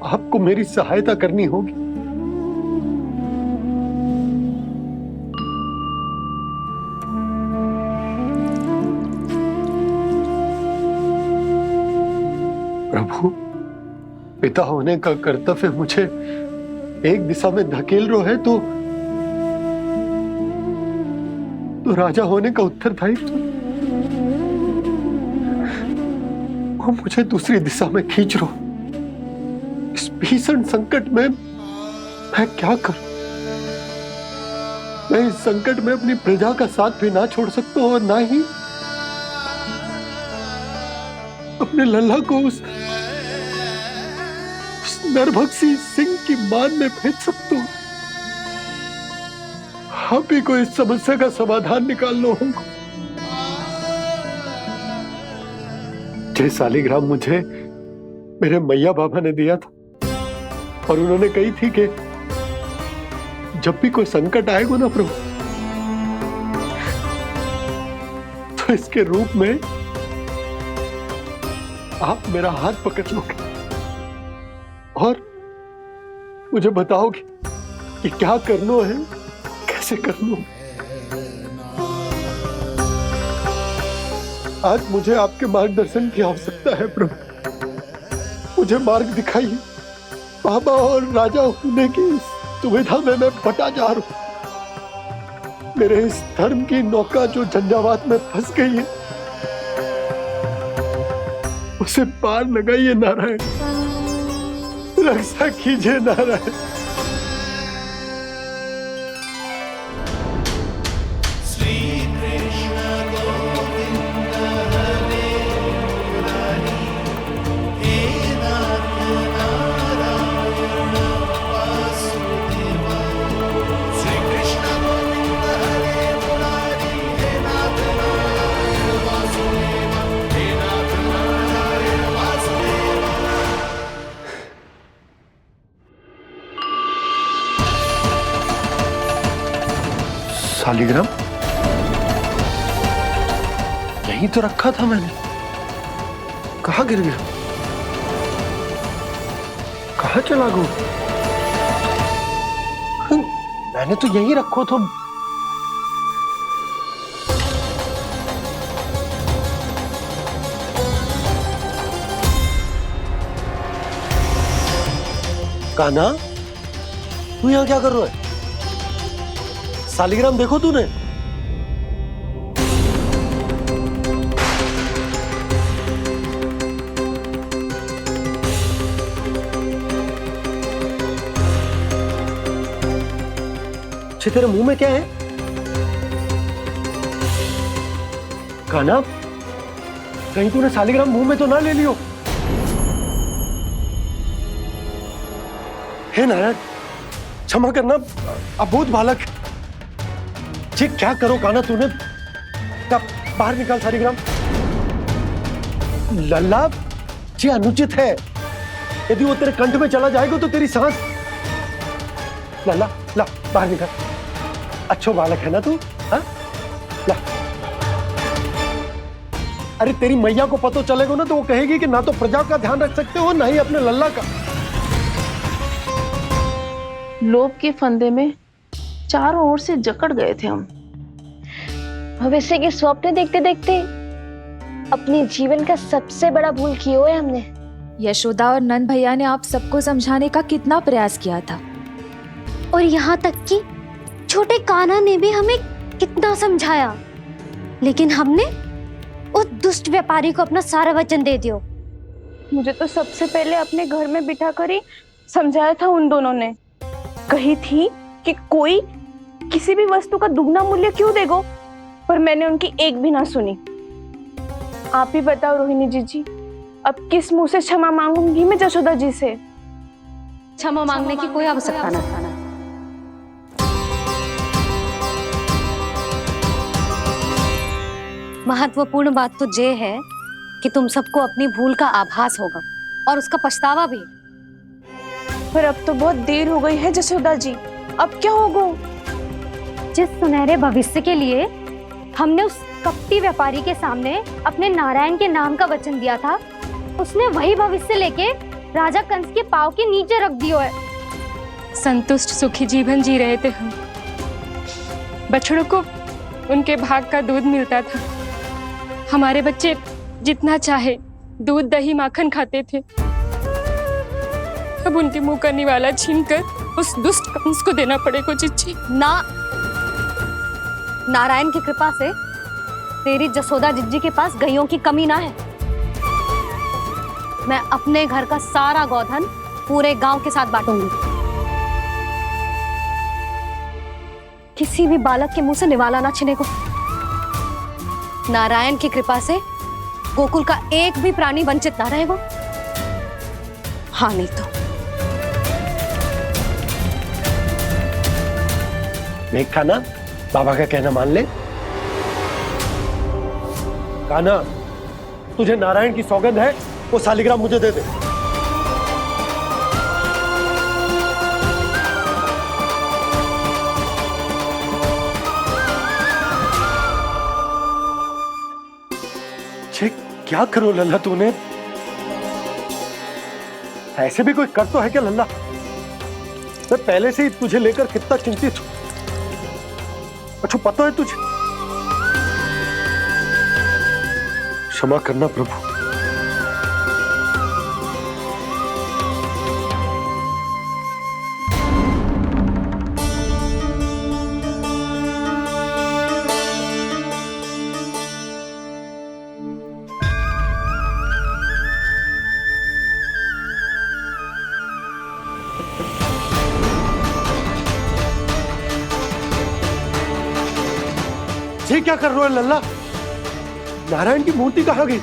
आपको मेरी सहायता करनी होगी। प्रभु, पिता होने का कर्तव्य मुझे एक दिशा में धकेल रहा है तो राजा होने का उत्तरदायित्व वो मुझे दूसरी दिशा में खींच रहा। इस भीषण संकट में मैं क्या करूं? मैं इस संकट में अपनी प्रजा का साथ भी ना छोड़ सकता हूं और ना ही अपने लल्ला को उस नरभक्षी सिंह की मान में भेज सकता हूं। आप ही को इस समस्या का समाधान निकालना होगा। जय शालिग्राम मुझे मेरे मैया बाबा ने दिया था और उन्होंने कही थी कि जब भी कोई संकट आएगा ना प्रभु, तो इसके रूप में आप मेरा हाथ पकड़ लोगे और मुझे बताओगे कि क्या करना है, कैसे करना है। आज मुझे आपके मार्गदर्शन की आवश्यकता है प्रभु। मुझे मार्ग दिखाइए। बाबा और राजा होने की सुविधा में मैं बटा जा रहा हूं। मेरे इस धर्म की नौका जो झंझावात में फंस गई है, उसे पार लगाइए नारायण। रक्षा कीजिए नारायण। शालिग्राम यहीं तो रखा था मैंने। कहाँ गिर गया? कहाँ चला गया? मैंने तो यहीं रखो था। कान्हा, तू यहाँ क्या कर रहा है? शालिग्राम देखो तूने? तेरे मुंह में क्या है? कान्हा, कहीं तूने शालिग्राम मुंह में तो ना ले लियो? हे नारायण, क्षमा करना, अबोध बालक। जी क्या करो कान्हा तूने? बाहर निकाल शालिग्राम। लल्ला, जी अनुचित है। यदि वो तेरे कंठ में चला जाएगा तो तेरी सांस। लल्ला, ला बाहर निकाल। अच्छो बालक है ना तू? हाँ? ला। अरे तेरी मैया को पता चलेगा ना तो वो कहेगी कि ना तो प्रजा का ध्यान रख सकते हो ना ही अपने लल्ला का। लोभ के फंदे में चारों ओर से जकड़ गए थे हम। भविष्य के स्वप्न देखते देखते अपने जीवन का सबसे बड़ा भूल किया है हमने। यशोदा और नंद भैया ने आप सबको समझाने का कितना प्रयास किया था, और यहाँ तक कि छोटे कान्हा ने भी हमें कितना समझाया, लेकिन हमने उस दुष्ट व्यापारी को अपना सारा वचन दे दिया। मुझे तो सबसे पहले अपने घर में बिठा कर ही समझाया था उन दोनों ने। कही थी कि कोई किसी भी वस्तु का दुगना मूल्य क्यों देगा, पर मैंने उनकी एक भी ना सुनी। आप ही बताओ रोहिणी जी, अब किस मुंह से क्षमा मांगूंगी मैं जशोदा जी से? क्षमा मांगने की कोई आवश्यकता न था। महत्वपूर्ण बात तो ये है कि तुम सबको अपनी भूल का आभास होगा और उसका पछतावा भी। पर अब तो बहुत देर हो गई है जशोदा जी, अब क्या होगा? जिस सुनहरे भविष्य के लिए हमने उस कपटी व्यापारी के सामने अपने नारायण के नाम का वचन दिया था, उसने वही भविष्य लेके राजा कंस के पाँव के नीचे रख दियो है। संतुष्ट सुखी जीवन जी रहे थे हम। बछड़ों को उनके भाग का दूध मिलता था। हमारे बच्चे जितना चाहे दूध दही माखन खाते थे। अब उनके मुंह का निवाला छीनकर उस दुष्ट कंस को देना पड़ेगा चिच्ची। ना, नारायण की कृपा से तेरी जसोदा जिज्जी के पास गैयों की कमी ना है। मैं अपने घर का सारा गोधन पूरे गांव के साथ बांटूंगी। किसी भी बालक के मुंह से निवाला ना छिने को। नारायण की कृपा से गोकुल का एक भी प्राणी वंचित ना रहेगा। हाँ नहीं तो देख कान्हा, बाबा का कहना मान ले। कान्हा, तुझे नारायण की सौगंध है, वो शालिग्राम मुझे दे दे। ये क्या करो लल्ला तूने? ऐसे भी कोई कर तो है क्या लल्ला? मैं पहले से ही तुझे लेकर कितना चिंतित हूं। अच्छा पता है तुझे? क्षमा करना प्रभु। ये क्या कर रहे हो लल्ला? नारायण की मूर्ति कहाँ गई?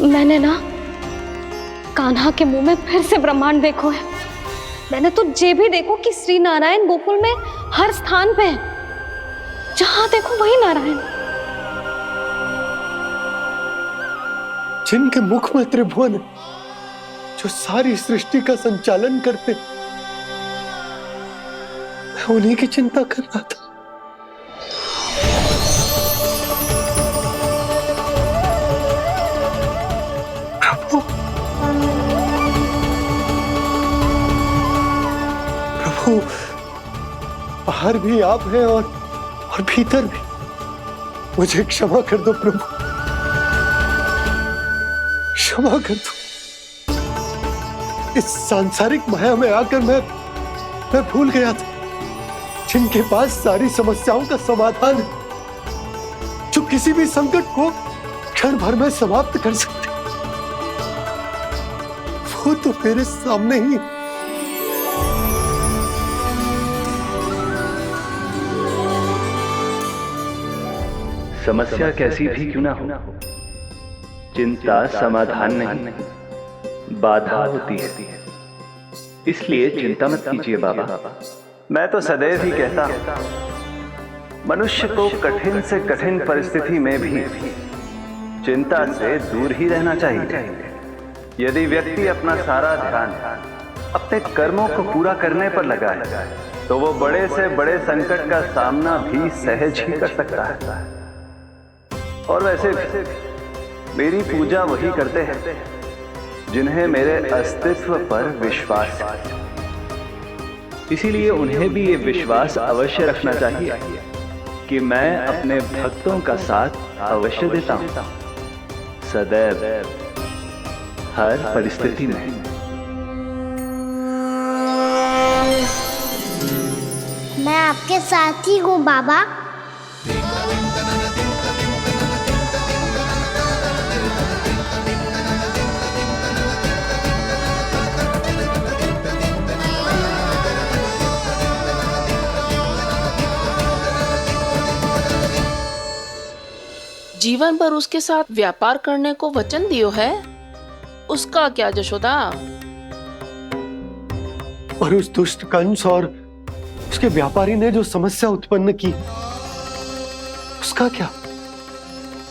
मैंने ना कान्हा के मुंह में फिर से ब्रह्मांड देखो है। मैंने तो ये भी देखो कि श्री नारायण गोकुल में हर स्थान पे है। जहां देखो वही नारायण। जिनके मुख में त्रिभुवन है, जो सारी सृष्टि का संचालन करते, मैं उन्हीं की चिंता कर रहा था। प्रभु, बाहर भी आप हैं और भीतर भी। मुझे क्षमा कर दो प्रभु, क्षमा कर दो। इस सांसारिक माया में आकर मैं भूल गया था जिनके पास सारी समस्याओं का समाधान है, जो किसी भी संकट को क्षण भर में समाप्त कर सकते, वो तो मेरे सामने ही। समस्या कैसी भी क्यों ना हो, चिंता समाधान नहीं, बाधा होती है। इसलिए चिंता मत कीजिए बाबा। मैं तो सदैव ही कहता हूं, मनुष्य को कठिन से कठिन परिस्थिति में भी चिंता से दूर ही रहना चाहिए। यदि व्यक्ति अपना सारा ध्यान अपने कर्मों को पूरा करने पर लगाए, तो वो बड़े से बड़े संकट का सामना भी सहज ही कर सकता है। और वैसे भी मेरी पूजा वही करते हैं जिन्हें मेरे अस्तित्व पर विश्वास है। इसीलिए उन्हें भी ये विश्वास अवश्य रखना चाहिए कि मैं अपने भक्तों का साथ अवश्य देता हूं, सदैव, हर परिस्थिति में। आपके साथ ही हूँ बाबा। जीवन भर उसके साथ व्यापार करने को वचन दियो है, उसका क्या यशोदा? और उस दुष्ट कंस और उसके व्यापारी ने जो समस्या उत्पन्न की, उसका क्या?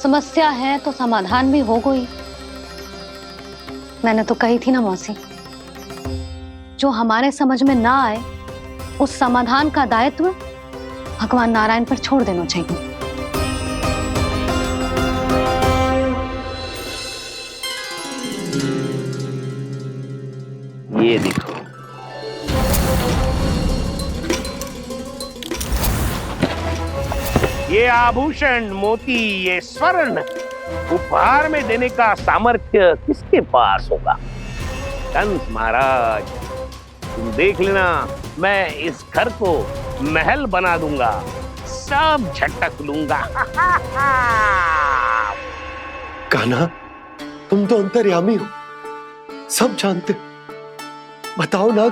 समस्या है तो समाधान भी हो गई। मैंने तो कही थी ना मौसी, जो हमारे समझ में ना आए उस समाधान का दायित्व भगवान नारायण पर छोड़ देना चाहिए। ये देखो, ये आभूषण, मोती, ये स्वर्ण उपहार में देने का सामर्थ्य किसके पास होगा? कंस महाराज, तुम देख लेना, मैं इस घर को महल बना दूंगा, सब झटक लूंगा। कान्हा, तुम तो अंतर्यामी हो, सब जानते हो। बताओ ना,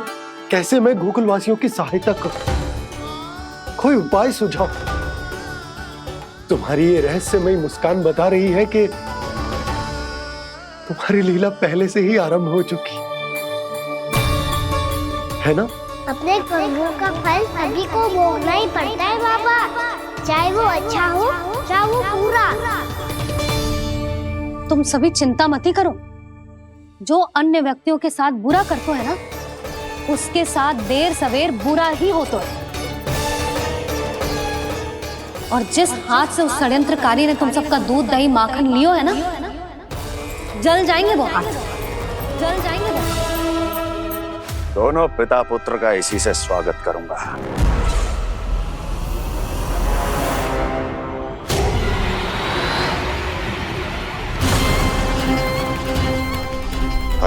कैसे मैं गोकुलवासियों की सहायता करूं? कोई उपाय सुझाओ। तुम्हारी ये रहस्यमयी मुस्कान बता रही है कि तुम्हारी लीला पहले से ही आरंभ हो चुकी है ना? अपने कर्मों का फल सभी को भोगना ही पड़ता है बाबा, चाहे वो अच्छा हो चाहे वो बुरा। तुम सभी चिंता मत ही करो। जो अन्य व्यक्तियों के साथ बुरा करते है ना, उसके साथ देर सवेर बुरा ही होता है। और जिस हाथ से उस षड्यंत्रकारी ने तुम सबका दूध दही माखन लियो है ना, जल जाएंगे वो हाथ, जल जाएंगे वो हाथ। दोनों पिता पुत्र का इसी से स्वागत करूंगा।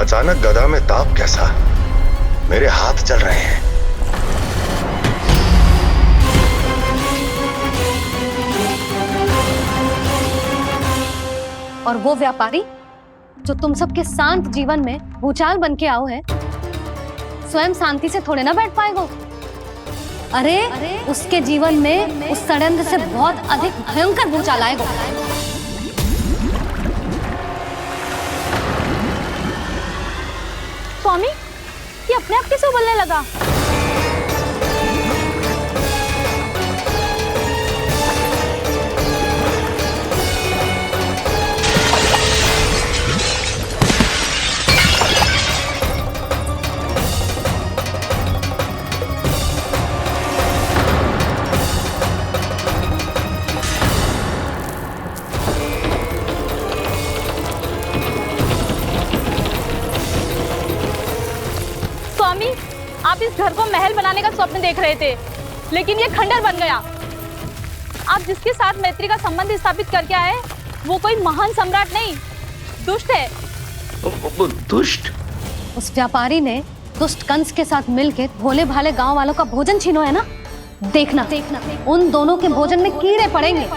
अचानक गदा में ताप कैसा? मेरे हाथ चल रहे हैं। और वो व्यापारी जो तुम सबके शांत जीवन में भूचाल बन के आओ है, स्वयं शांति से थोड़े ना बैठ पाएगा। अरे उसके जीवन में उस षड्यंत्र से बहुत अधिक भयंकर भूचाल आएगा। स्वामी, ये अपने आप कैसे उबलने लगा? स्वामी, आप इस घर को महल बनाने का स्वप्न देख रहे थे, लेकिन ये खंडर बन गया। आप जिसके साथ मैत्री का संबंध स्थापित करके आए, वो कोई महान सम्राट नहीं, दुष्ट है। दुष्ट? उस व्यापारी ने दुष्ट कंस के साथ मिलकर भोले भाले गांव वालों का भोजन छीनो है ना। देखना उन दोनों के भोजन में कीड़े पड़ेंगे।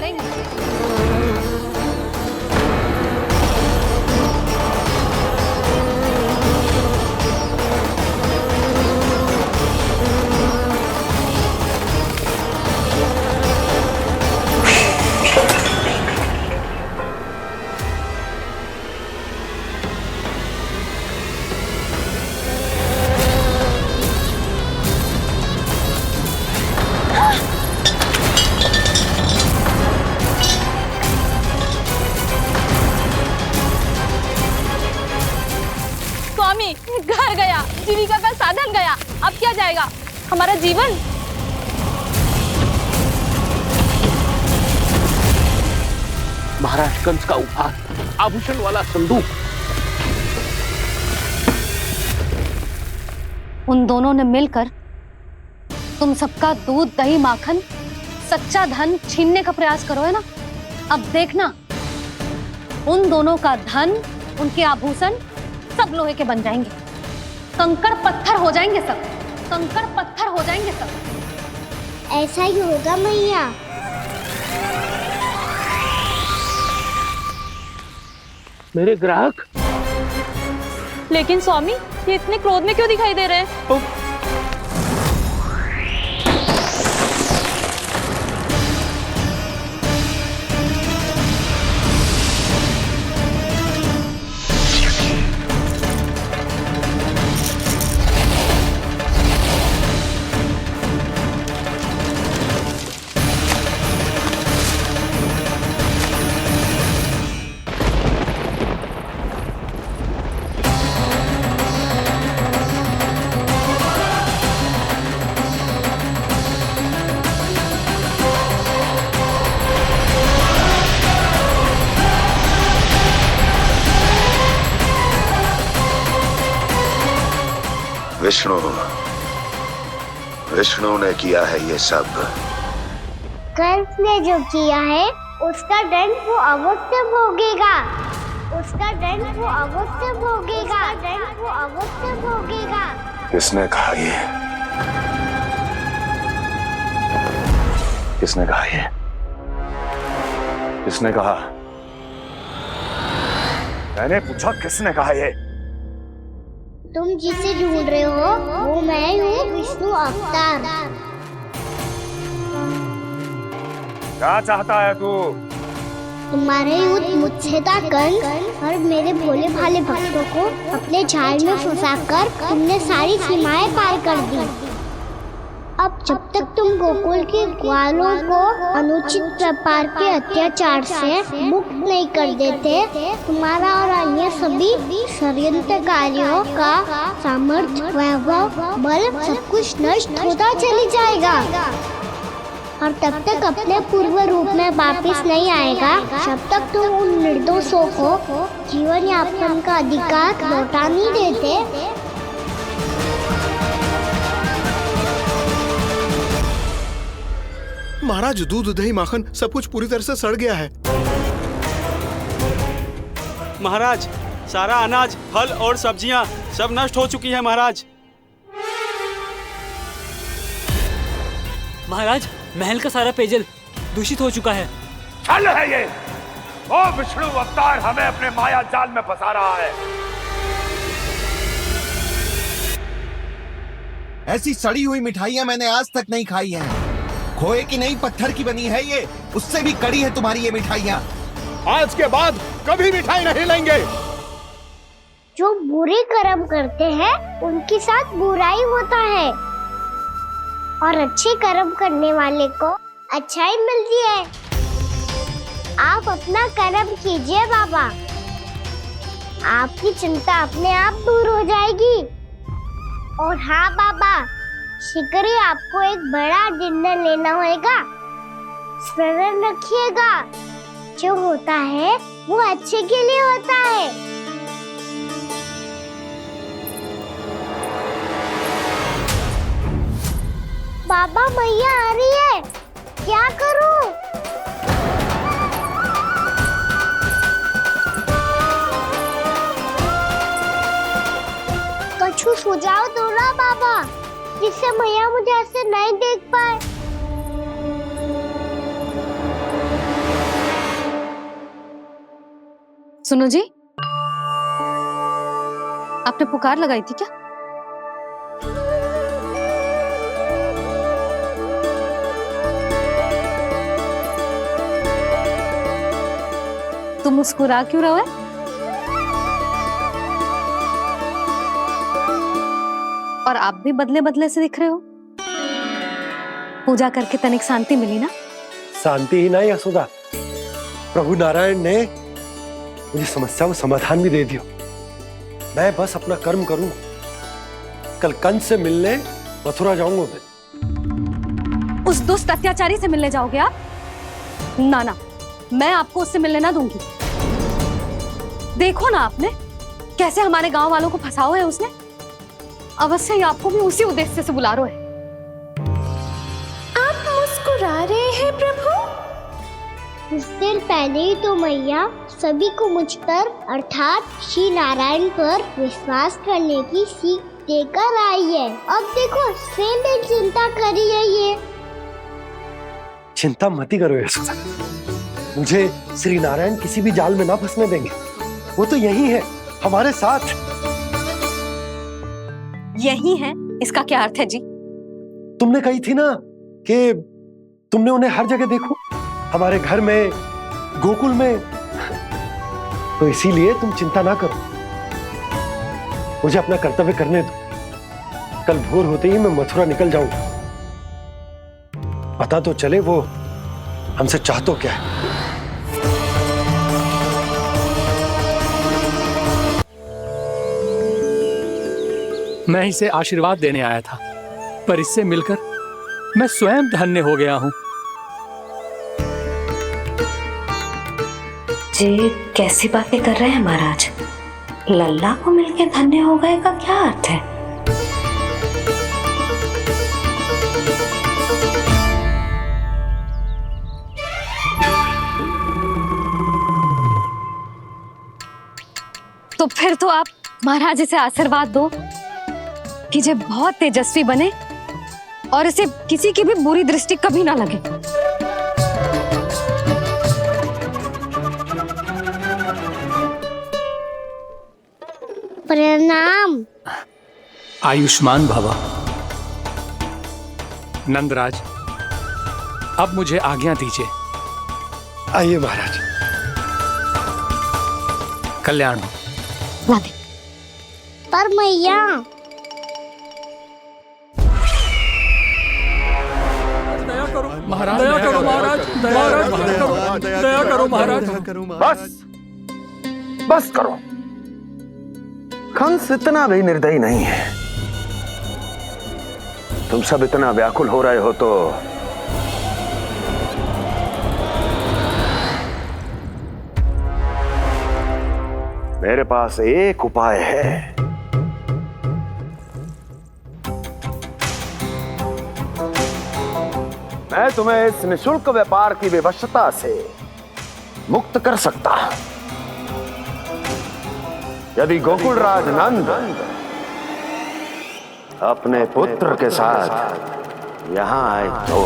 घर गया, जीविका का साधन गया, अब क्या जाएगा हमारा जीवन? महाराज कंस का उपहार, आभूषण वाला संदूक। उन दोनों ने मिलकर तुम सबका दूध दही माखन सच्चा धन छीनने का प्रयास करो है ना। अब देखना उन दोनों का धन, उनके आभूषण सब लोहे के बन जाएंगे, कंकड़ पत्थर हो जाएंगे सब, कंकड़ पत्थर हो जाएंगे सब। ऐसा ही होगा मैया। मेरे ग्राहक। लेकिन स्वामी, ये इतने क्रोध में क्यों दिखाई दे रहे हैं? विष्णु ने किया है ये सब। कंस ने जो किया है उसका दंड वो अवश्य भोगेगा। उसका दंड वो अवश्य भोगेगा। दंड वो अवश्य भोगेगा। किसने कहा ये? किसने कहा ये? किसने कहा? मैंने पूछा किसने कहा ये? तुम जिसे ढूंढ रहे हो वो मैं हूँ, विष्णु अवतार। क्या चाहता है तू? तुम्हारे युद्ध मुझसे था कंस, और मेरे भोले भाले भक्तों को अपने जाल में फंसाकर तुमने सारी सीमाएं पार कर दी। अब जब तक तुम गोकुल के ग्वालों को अनुचित प्रकार के अत्याचार से मुक्त नहीं कर देते, तुम्हारा और अन्य सभी षड्यंत्रकारियों का सामर्थ्य, वैभव, बल सब कुछ नष्ट होता चली जाएगा। और तब तक अपने पूर्व रूप में वापस नहीं आएगा जब तक तुम उन निर्दोषों को जीवन यापन का अधिकार लौटा नहीं देते। महाराज, दूध, दही, माखन सब कुछ पूरी तरह से सड़ गया है। महाराज, सारा अनाज, फल और सब्जियां सब नष्ट हो चुकी है महाराज। महाराज, महल का सारा पेयजल दूषित हो चुका है। छल है ये। ओ विष्णु अवतार हमें अपने माया जाल में फंसा रहा है। ऐसी सड़ी हुई मिठाइयां मैंने आज तक नहीं खाई हैं। खोए की नहीं, पत्थर की बनी है ये। उससे भी कड़ी है तुम्हारी ये मिठाइयां। आज के बाद कभी मिठाई नहीं लेंगे। जो बुरे कर्म करते हैं उनके साथ बुराई होता है, और अच्छे कर्म करने वाले को अच्छाई मिलती है। आप अपना कर्म कीजिए बाबा, आपकी चिंता अपने आप दूर हो जाएगी। और हाँ बाबा, शीघ्र ही आपको एक बड़ा निर्णय लेना होगा। स्मरण रखिएगा, जो होता है वो अच्छे के लिए होता है। बाबा, मैया आ रही है, क्या करूं? कछु सुझाव दो ना बाबा, जिससे मैया मुझे ऐसे नहीं देख पाए। सुनो जी, आपने पुकार लगाई थी क्या? तुम मुस्कुरा क्यों रहे हो? और आप भी बदले बदले से दिख रहे हो। पूजा करके तनिक शांति मिली ना? शांति ही नहीं यशोदा, प्रभु नारायण ने मुझे समस्या को समाधान भी दे दिया। मैं बस अपना कर्म करूं। कल कंस से मिलने मथुरा जाऊंगा मैं। उस दुष्ट अत्याचारी से मिलने जाओगे आप? ना ना, मैं आपको उससे मिलने ना दूंगी। देखो ना आपने कैसे हमारे गांव वालों को फंसाओ है उसने। अवश्य ही आपको भी उसी उद्देश्य से बुला रहा है। आप मुस्कुरा रहे हैं प्रभु? कुछ देर पहले ही तो मैया सभी को मुझ पर अर्थात श्री नारायण पर विश्वास करने की सीख देकर आई है। अब देखो स्वयं चिंता करी है ये। चिंता मत ही करो यशोदा, मुझे श्री नारायण किसी भी जाल में ना फंसने देंगे। वो तो यही है हमारे साथ। यही है, इसका क्या अर्थ है जी? तुमने कही थी ना कि तुमने उन्हें हर जगह देखो, हमारे घर में, गोकुल में, तो इसीलिए तुम चिंता ना करो, मुझे अपना कर्तव्य करने दो। कल भोर होते ही मैं मथुरा निकल जाऊंगा। पता तो चले वो हमसे चाहतो क्या है। मैं इसे आशीर्वाद देने आया था, पर इससे मिलकर मैं स्वयं धन्य हो गया हूं। जी कैसी बातें कर रहे हैं महाराज? लल्ला को मिलके धन्य हो गए का क्या अर्थ है? तो फिर तो आप महाराज इसे आशीर्वाद दो कि ये बहुत तेजस्वी बने और इसे किसी की भी बुरी दृष्टि कभी ना लगे। प्रणाम। आयुष्मान भवा। नंदराज, अब मुझे आज्ञा दीजिए। आइए महाराज। कल्याण हो। पर मैया, महाराज दया करो, महाराज दया करो महाराज। बस करो। कंस इतना भी निर्दयी नहीं है। तुम सब इतना व्याकुल हो रहे हो तो मेरे पास एक उपाय है। मैं तुम्हें इस निःशुल्क व्यापार की विवशता से मुक्त कर सकता। यदि गोकुलराज नंद अपने पुत्र के साथ यहां आए तो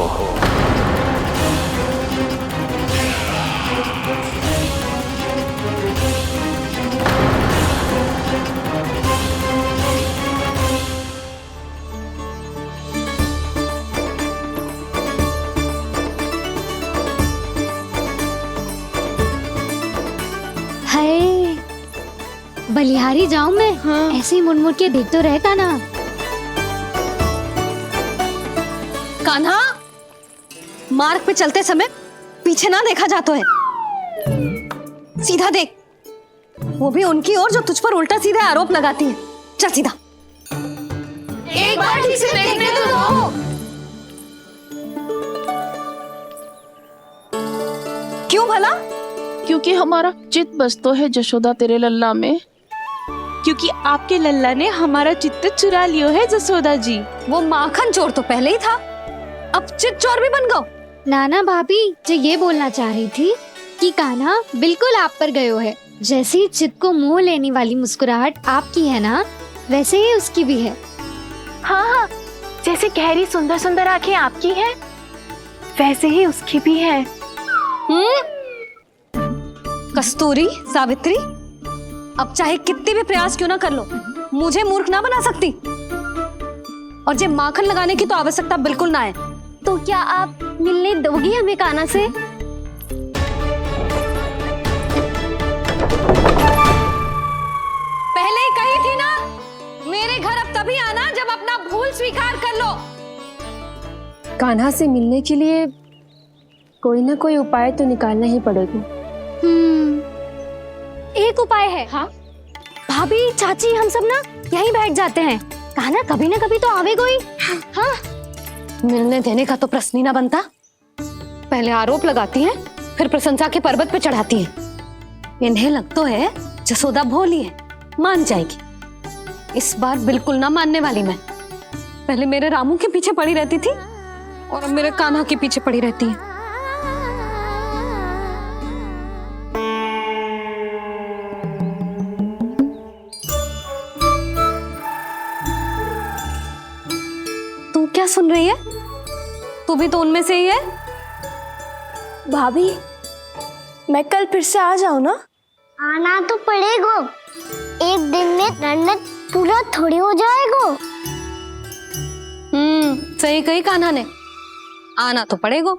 बलिहारी जाऊं मैं? हाँ। ऐसे ही मुड़ के देख तो रहे कान्हा। कान्हा, मार्ग पे चलते समय पीछे ना देखा जाता है, सीधा देख। वो भी उनकी ओर जो तुझ पर उल्टा सीधे आरोप लगाती है। चल सीधा। एक बार ठीक से देखने तो दो। क्यों भला? क्योंकि हमारा चित्त बसतो है जशोदा तेरे लल्ला में। क्योंकि आपके लल्ला ने हमारा चित्त चुरा लियो है जसोदा जी। वो माखन चोर तो पहले ही था, अब चित्त चोर भी बन गो। नाना भाभी जो ये बोलना चाह रही थी कि कान्हा बिल्कुल आप पर गयो है। जैसे ही चित्त को मोह लेने वाली मुस्कुराहट आपकी है ना, वैसे ही उसकी भी है। हाँ हाँ, जैसे गहरी सुंदर सुंदर आंखें आपकी हैं, वैसे ही उसकी भी है। कस्तूरी, सावित्री, अब चाहे कितने भी प्रयास क्यों ना कर लो, मुझे मूर्ख ना बना सकती। और जे माखन लगाने की तो आवश्यकता बिल्कुल ना है। तो क्या आप मिलने दोगी हमें कान्हा से? पहले ही कही थी ना, मेरे घर अब तभी आना जब अपना भूल स्वीकार कर लो। कान्हा से मिलने के लिए कोई ना कोई उपाय तो निकालना ही पड़ेगा। एक उपाय है। हाँ? भाभी, चाची, हम सब ना यहीं बैठ जाते हैं। कान्हा कभी ना कभी तो आवेगा ही। हाँ? मिलने देने का तो प्रश्न ही ना बनता। पहले आरोप लगाती हैं, फिर प्रशंसा के पर्वत पे चढ़ाती हैं। इन्हें लगता है जसोदा भोली है, मान जाएगी। इस बार बिल्कुल ना मानने वाली मैं। पहले मेरे रामू के पीछे पड़ी रहती थी और अब मेरे कान्हा के पीछे पड़ी रहती है। तू क्या सुन रही है? तू भी तो उनमें से ही है। भाभी, मैं कल फिर से आ जाऊँ ना? आना तो पड़ेगा। एक दिन में रन्नत पूरा थोड़ी हो जाएगा। सही कही कान्हा ने, आना तो पड़ेगा।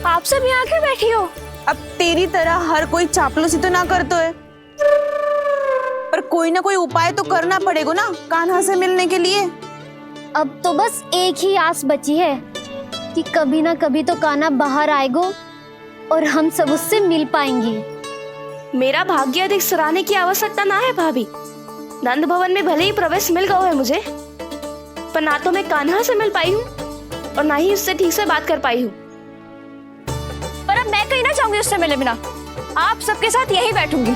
आप सब यहाँ के बैठी हो? अब तेरी तरह हर कोई चापलूसी तो ना करतो है, पर कोई ना कोई उपाय तो करना पड़ेगा ना कान्हा से मिलने के लिए। अब तो बस एक ही आस बची है कि कभी ना कभी तो कान्हा बाहर आएगा और हम सब उससे मिल पाएंगे। मेरा भाग्य अधिक सराहने की आवश्यकता ना है भाभी। नंद भवन में भले ही प्रवेश मिल गया है मुझे, पर ना तो मैं कान्हा से मिल पाई हूँ और ना ही उससे ठीक से बात कर पाई हूँ। पर अब मैं कहीं ना चाहूंगी उससे मिले बिना। आप सबके साथ यही बैठूंगी।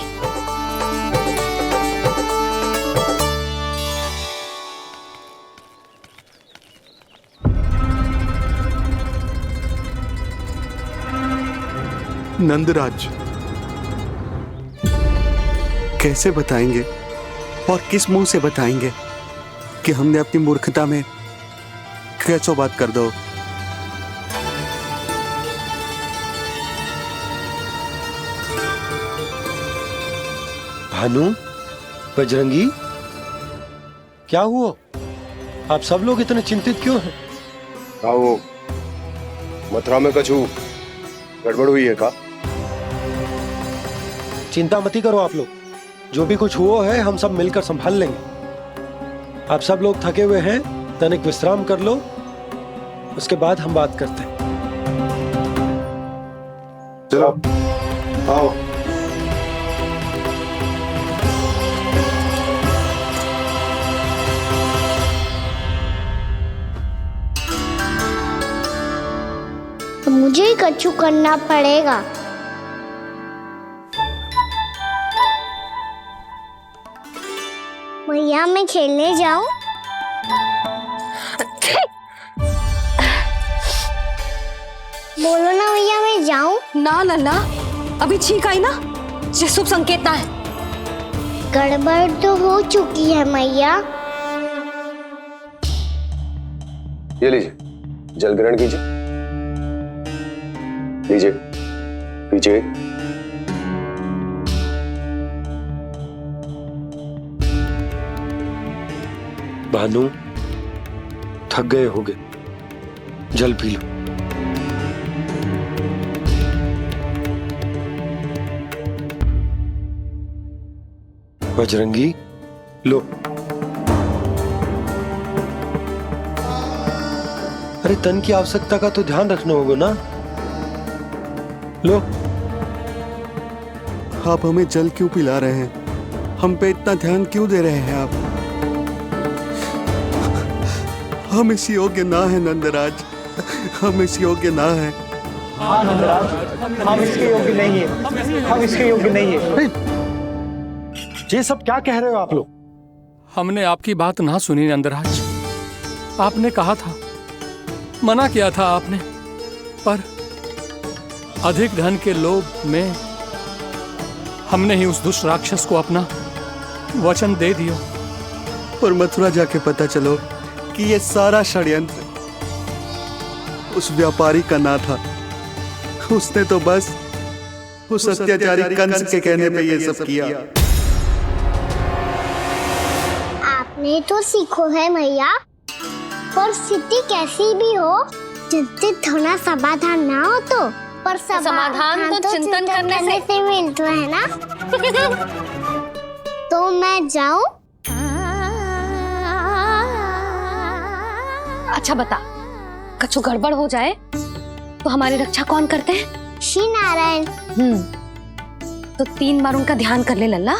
नंदराज, कैसे बताएंगे और किस मुंह से बताएंगे कि हमने अपनी मूर्खता में कैसो बात कर दो। भानु, बजरंगी, क्या हुआ? आप सब लोग इतने चिंतित क्यों हैं? आओ, मथुरा में कछु गड़बड़ हुई है का? चिंता मती करो आप लोग, जो भी कुछ हुआ है हम सब मिलकर संभाल लेंगे। आप सब लोग थके हुए हैं, तनिक विश्राम कर लो, उसके बाद हम बात करते हैं। चलो, आओ। तो मुझे ही कछु करना पड़ेगा। भैया मैं खेलने जाऊं? बोलो ना भैया मैं जाऊं? ना लल्ला, अभी छींक आई ना, ये शुभ संकेत ना है। गड़बड़ तो हो चुकी है मैया। ये लीजिए, जल ग्रहण कीजिए। लीजिए, पीछे। भानु, थक गए होगे, जल पी लो। बजरंगी, लो। अरे तन की आवश्यकता का तो ध्यान रखना होगा ना, लो। आप हमें जल क्यों पिला रहे हैं? हम पे इतना ध्यान क्यों दे रहे हैं आप? हम इस योग्य ना है नंदराज, हम इस योग्य ना है। हाँ नंदराज, हम इसके योग्य नहीं है, हम इसके योग्य नहीं है। ये सब क्या कह रहे हो आप लोग? हमने आपकी बात ना सुनी नंदराज। आपने कहा था, मना किया था आपने, पर अधिक धन के लोभ में हमने ही उस दुष्ट राक्षस को अपना वचन दे दिया। पर मथुरा जाके पता चलो कि ये सारा षड्यंत्र उस व्यापारी का ना था। उसने तो बस उस अत्याचारी कंस के कहने पे ये सब किया। आपने तो सीखो है भैया, पर स्थिति कैसी भी हो, चिंतित होना समाधान ना हो तो, पर समाधान तो चिंतन करने से मिलता है ना। तो मैं जाऊं? अच्छा बता, कछु गड़बड़ हो जाए तो हमारी रक्षा कौन करते हैं? श्री नारायण। तो 3 बार उनका ध्यान कर ले लल्ला।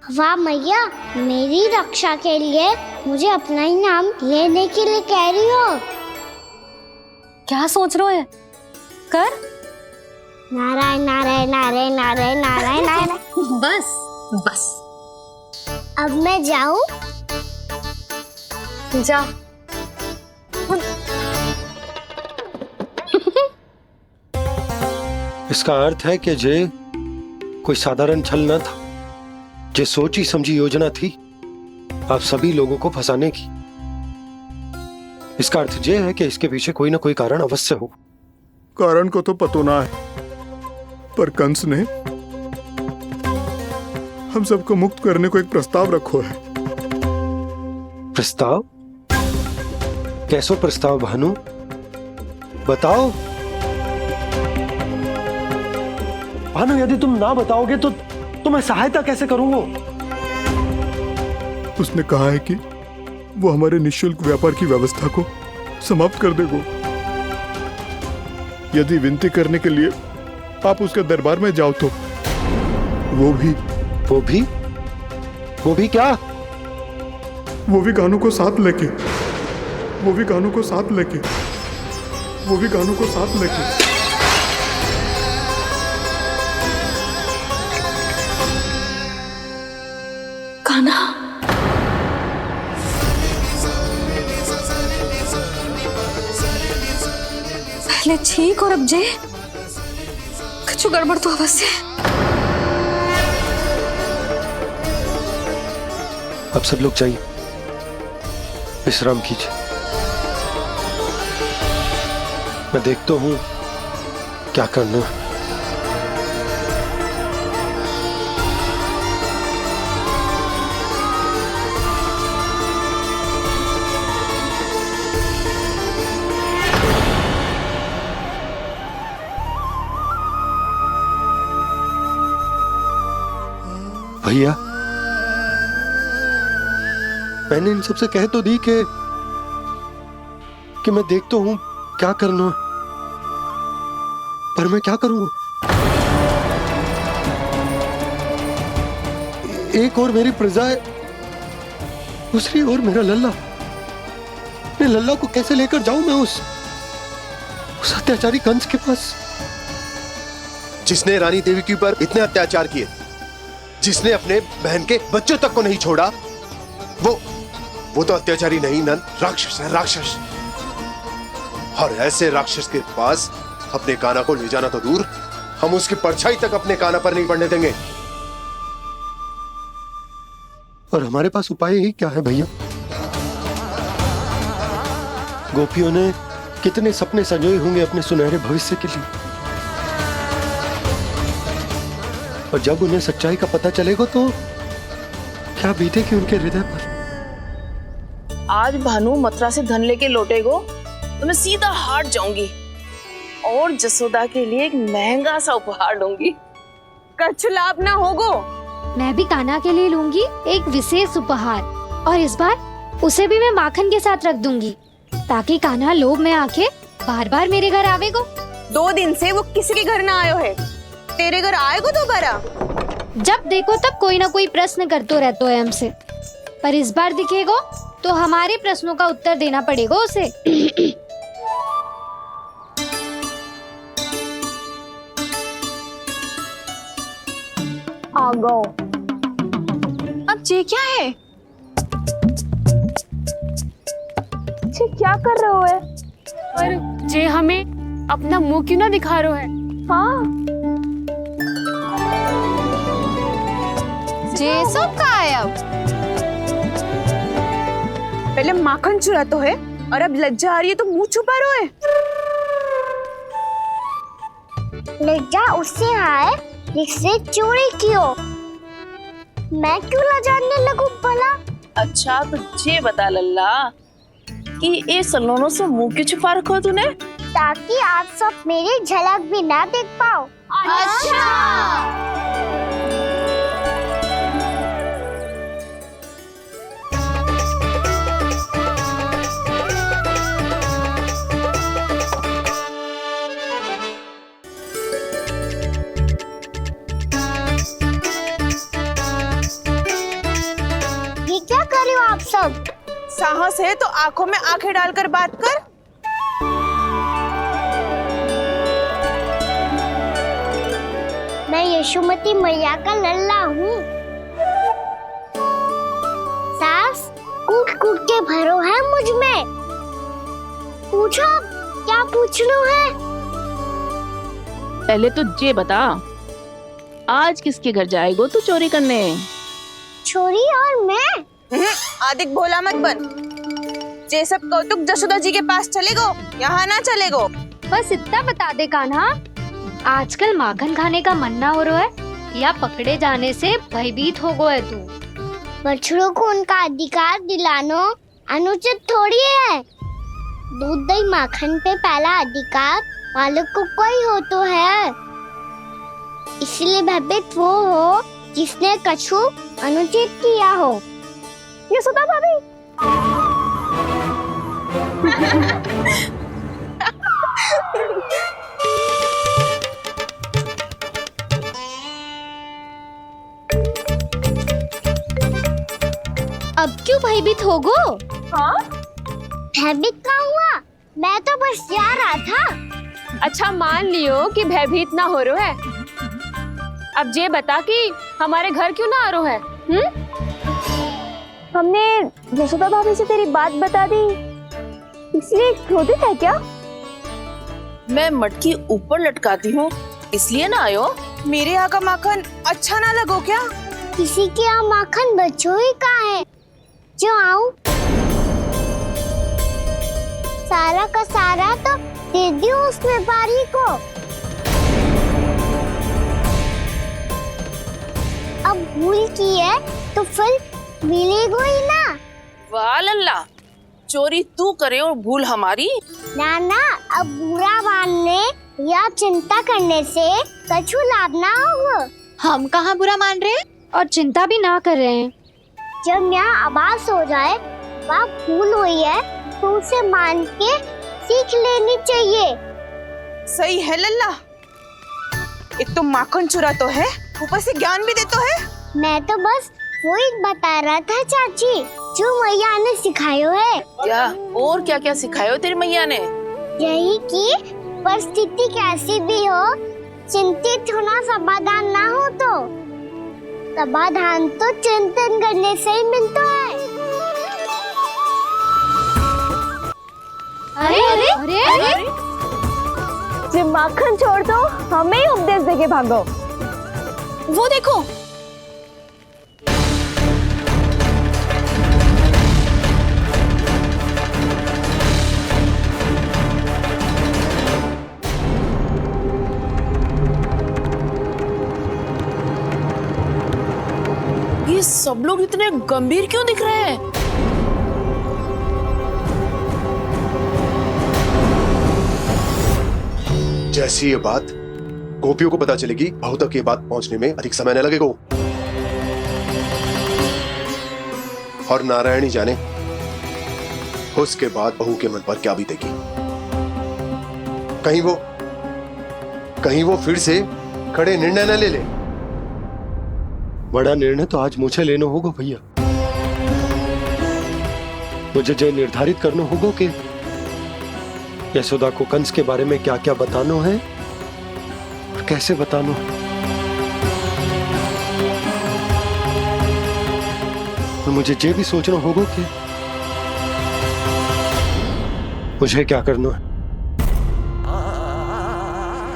वाह मैया, मेरी रक्षा के लिए मुझे अपना ही नाम लेने के लिए कह रही हो? क्या सोच रहे हो? कर नारायण नारायण नारायण नारायण नारायण नारायण। बस बस। अब मैं जाऊं? जा। इसका अर्थ है कि जे कोई साधारण छल न था, जे सोची समझी योजना थी आप सभी लोगों को फंसाने की। इसका अर्थ ये है कि इसके पीछे कोई ना कोई कारण अवश्य हो। कारण को तो पतो ना है, पर कंस ने हम सबको मुक्त करने को एक प्रस्ताव रखो है। प्रस्ताव? कैसो प्रस्ताव भानु, बताओ। भानु, यदि तुम ना बताओगे तो मैं सहायता कैसे करूंगा? उसने कहा है कि वो हमारे निःशुल्क व्यापार की व्यवस्था को समाप्त कर देगा यदि विनती करने के लिए आप उसके दरबार में जाओ तो। वो भी क्या? वो भी गानों को साथ लेके, वो भी गानों को साथ लेके, वो भी गानों को साथ लेके। कान्हा, पहले ठीक और अब जे कुछ गड़बड़ तो अवश्य। अब सब लोग जाइए, विश्राम कीजिए। मैं देखता हूं क्या करना है। भैया, मैंने इन सबसे कह तो दी कि मैं देखता हूं क्या करना, पर मैं क्या करूंगा? एक और मेरी प्रजा है, दूसरी ओर मेरा लल्ला। मैं लल्ला को कैसे लेकर जाऊं मैं उस अत्याचारी कंस के पास, जिसने रानी देवी के ऊपर इतने अत्याचार किए, जिसने अपने बहन के बच्चों तक को नहीं छोड़ा, वो तो अत्याचारी नहीं नंद, राक्षस है, राक्षस। और ऐसे राक्षस के पास अपने कान्हा को ले जाना तो दूर, हम उसकी परछाई तक अपने कान्हा पर नहीं पड़ने देंगे। और हमारे पास उपाय ही क्या है भैया? गोपियों ने कितने सपने संजोए होंगे अपने सुनहरे भविष्य के लिए, और जब उन्हें सच्चाई का पता चलेगा तो क्या बीतेगी उनके हृदय पर? आज भानु मथुरा से धन लेके लौटेगो तो मैं सीधा हाट जाऊंगी और जसोदा के लिए एक महंगा सा उपहार दूंगी। कछ लाभ ना होगो। मैं भी कान्हा के लिए लूंगी एक विशेष उपहार, और इस बार उसे भी मैं माखन के साथ रख दूंगी, ताकि कान्हा लोभ में आके बार बार मेरे घर आवेगो। 2 दिन से वो किसी के घर ना आयो है, तेरे घर आएगो दोबारा? जब देखो तब कोई ना कोई प्रश्न करते रहते हो हमसे, पर इस बार दिखेगो तो हमारे प्रश्नों का उत्तर देना पड़ेगा उसे। आ गो। अब ये क्या है? ये क्या कर रहे हो है? पर जे हमें अपना मुंह क्यों ना दिखा रहे है? हाँ, जे सब का है अब? पहले माखन चुरा तो है और अब लज्जा आ रही है तो मुंह छुपा रहे है। लज्जा उससे है जिससे चोरी कियो। मैं क्यों लजाने लगूं भला? अच्छा तो ये बता लल्ला कि ये सलोनों से मुंह क्यों छुपा रखो तूने? ताकि आप सब मेरी झलक भी ना देख पाओ। अच्छा। साहस है तो आंखों में आंखें डालकर बात कर। मैं यशोमती मैया का लल्ला हूँ। सास कूट कूट के भरो है मुझ में। पूछो क्या पूछना है? पहले तो ये बता, आज किसके घर जाएगो तू चोरी करने? छोरी और मैं? आदिक भोला मत बन। जे सब कौतुक जसोदा जी के पास चलेगो, यहाँ ना चलेगो। बस इतना बता दे कान्हा, आजकल माखन खाने का मन ना हो रहा है या पकड़े जाने से भयभीत हो गया है तू? बछड़ों को उनका अधिकार दिलाना अनुचित थोड़ी है। दूध दही माखन पे पहला अधिकार मालिक को कोई हो तो है। इसलिए भयभीत वो हो जिसने कछु अनुचित किया हो। यशोदा भाभी। अब क्यों भयभीत हो गो? हाँ? भयभीत क्या हुआ? मैं तो बस जा रहा था। अच्छा मान लियो कि भयभीत ना हो रहा है। अब ये बता कि हमारे घर क्यों ना आ रहा है? हमने यशोदा भाभी से तेरी बात बता दी, इसलिए क्रोधित है क्या? मैं मटकी ऊपर लटकाती हूँ इसलिए ना आयो? मेरे यहाँ का माखन अच्छा ना लगो क्या? किसी के यहाँ माखन बच्चों ही कहाँ है जो आऊं? सारा का सारा तो दे दियो उस व्यापारी को। अब भूल की है तो फिर मिलेगो ही ना। वाह लल्ला, चोरी तू करे और भूल हमारी। ना ना, अब बुरा मानने या चिंता करने से कछु लाभ ना होगा। हम कहाँ बुरा मान रहे हैं और चिंता भी ना कर रहे हैं। जब यहाँ आभास हो जाए वह भूल हुई है तो उसे मान के सीख लेनी चाहिए। सही है लल्ला, एक तो माखन चुरा तो है, ऊपर से ज्ञान भी देता है। मैं तो बस वही बता रहा था चाची जो मैया ने सिखायो है। क्या और क्या क्या सिखायो तेरी मैया ने? यही कि परिस्थिति कैसी भी हो, चिंतित होना समाधान ना हो तो समाधान तो चिंतन करने से ही मिलता है। अरे अरे अरे, अरे? जब माखन छोड़ दो हमें ही उपदेश देके भागो। वो देखो, ये सब लोग इतने गंभीर क्यों दिख रहे हैं? जैसी ये बात गोपियों को पता चलेगी, बहू तक ये बात पहुंचने में अधिक समय न लगेगा। और नारायणी जाने उसके बाद बहू के मन पर क्या बीतेगी। कहीं वो फिर से खड़े निर्णय न ले ले। बड़ा निर्णय तो आज मुझे लेना होगा भैया। मुझे जो निर्धारित करना होगा कि यशोदा को कंस के बारे में क्या क्या बताना है और कैसे बताना है। और मुझे ये भी सोचना होगा कि मुझे क्या करना है।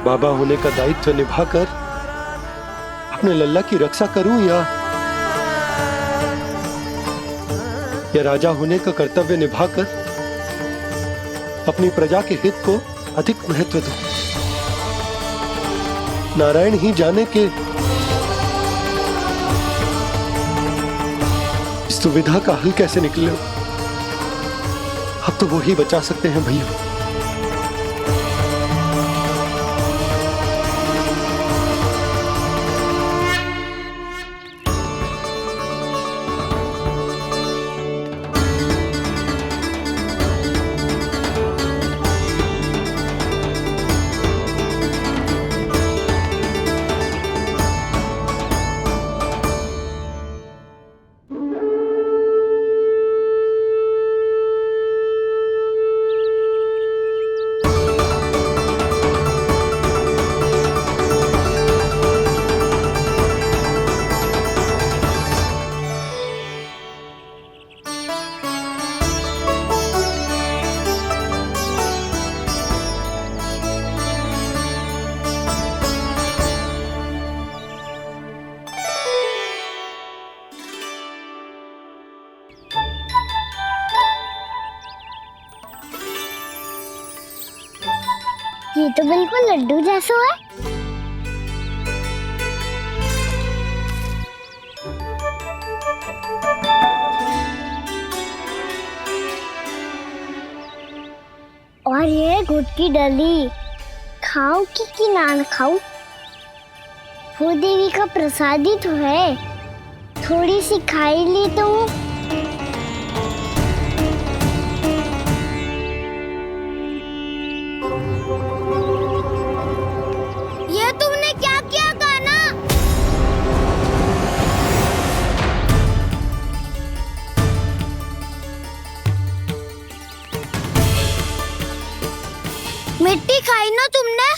बाबा होने का दायित्व निभाकर अपने लल्ला की रक्षा करूं या राजा होने का कर्तव्य निभाकर अपनी प्रजा के हित को अधिक महत्व दूं। नारायण ही जाने के इस दुविधा का हल कैसे निकले। अब तो वो ही बचा सकते हैं भैया। ये तो बिल्कुल लड्डू जैसा है। और ये गुड़ की डली खाऊं कि ना खाऊं? वो देवी का प्रसाद ही तो है, थोड़ी सी खाई ली तो। ये तुमने क्या किया कान्हा? मिट्टी खाई ना तुमने?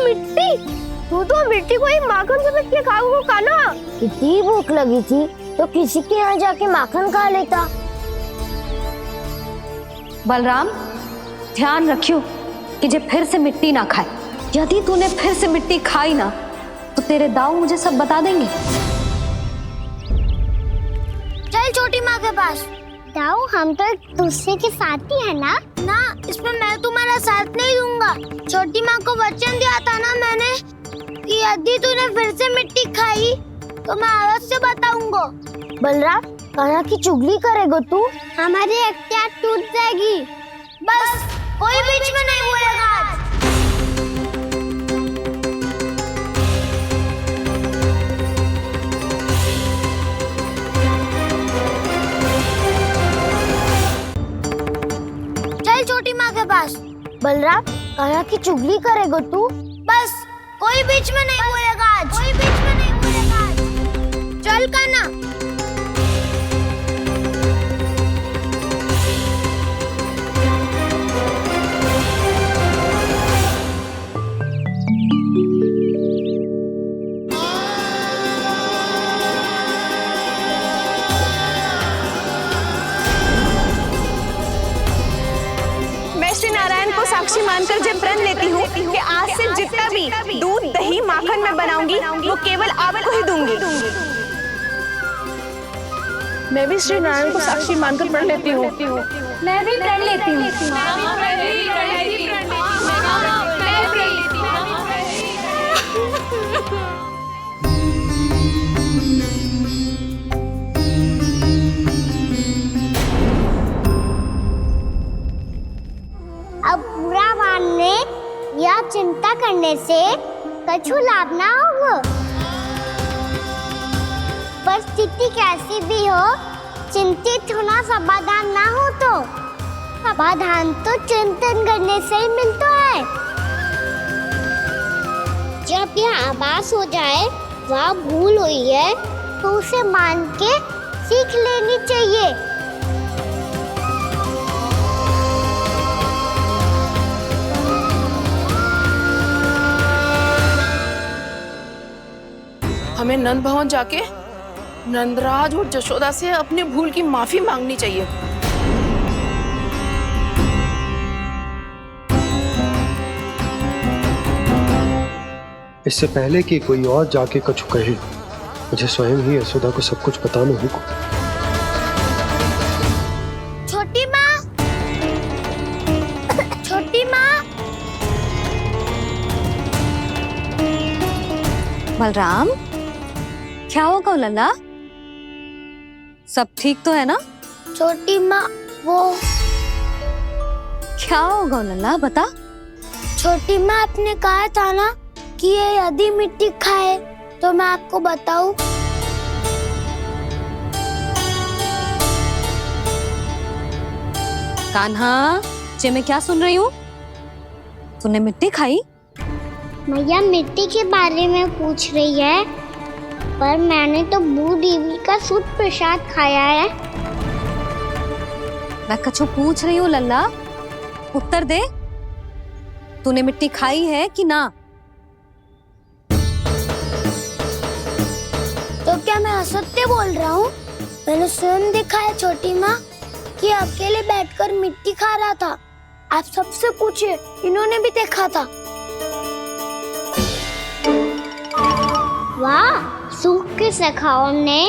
मिट्टी? तू तो मिट्टी को ही माखन से के खाओ कान्हा। कितनी भूख लगी थी तो किसी के यहाँ जाके माखन खा लेता। बलराम, ध्यान रखियो कि जे फिर से मिट्टी ना खाए। यदि तूने फिर से मिट्टी खाई ना तो तेरे दाऊ मुझे सब बता देंगे। चल छोटी माँ के पास। दाऊ, हम तो एक दूसरे के साथी है ना? ना, इसमें मैं तुम्हारा साथ नहीं दूंगा। छोटी माँ को वचन दिया था ना मैंने कि यदि तूने फिर से मिट्टी खाई तो मैं अलग से बताऊंगा। बलराम, कान्हा की चुगली करेगा तू? हमारी अख्तियार टूट जाएगी। बस कोई बीच में नहीं बोलेगा आज। चल छोटी माँ के पास। बलराम, कान्हा की चुगली करेगा तू? बस कोई बीच में नहीं बोलेगा आज। कोई बीच में नहीं बोलेगा आज। चल कान्हा। श्री नारायण को साक्षी मानकर जब प्रण लेती हूँ कि आज से जितना भी दूध दही माखन मैं बनाऊंगी वो केवल आपको ही दूंगी। मैं भी श्री नारायण को साक्षी मानकर प्रण लेती हूँ। मैं भी प्रण लेती हूँ। अब बुरा मानने या चिंता करने से कछु लाभ ना होगा। परिस्थिति कैसी भी हो, चिंतित होना समाधान ना हो तो समाधान तो चिंतन करने से ही मिलता है। जब यह आभास हो जाए वह भूल हुई है तो उसे मान के सीख लेनी चाहिए। हमें नंद भवन जाके नंदराज और जशोदा से अपनी भूल की माफी मांगनी चाहिए। इससे पहले कि कोई और जाके कछु कहे, मुझे स्वयं ही यशोदा को सब कुछ बताना होगा। छोटी माँ, छोटी माँ। बलराम, क्या होगा लल्ला? सब ठीक तो है ना? छोटी माँ, वो क्या होगा लल्ला, बता। छोटी माँ, आपने कहा था ना कि ये यदि मिट्टी खाए तो मैं आपको बताऊं। कान्हा, जे मैं क्या सुन रही हूँ? तूने मिट्टी खाई? मैया मिट्टी के बारे में पूछ रही है, पर मैंने तो भू देवी का शुद्ध प्रसाद खाया है। मैं कछु पूछ रही हूँ लल्ला, उत्तर दे। तूने मिट्टी खाई है कि ना? तो क्या मैं असत्य बोल रहा हूँ? मैंने स्वयं देखा है छोटी माँ कि अकेले बैठकर मिट्टी खा रहा था। आप सबसे पूछिए, इन्होंने भी देखा था। वाह, सूख के सखाओं ने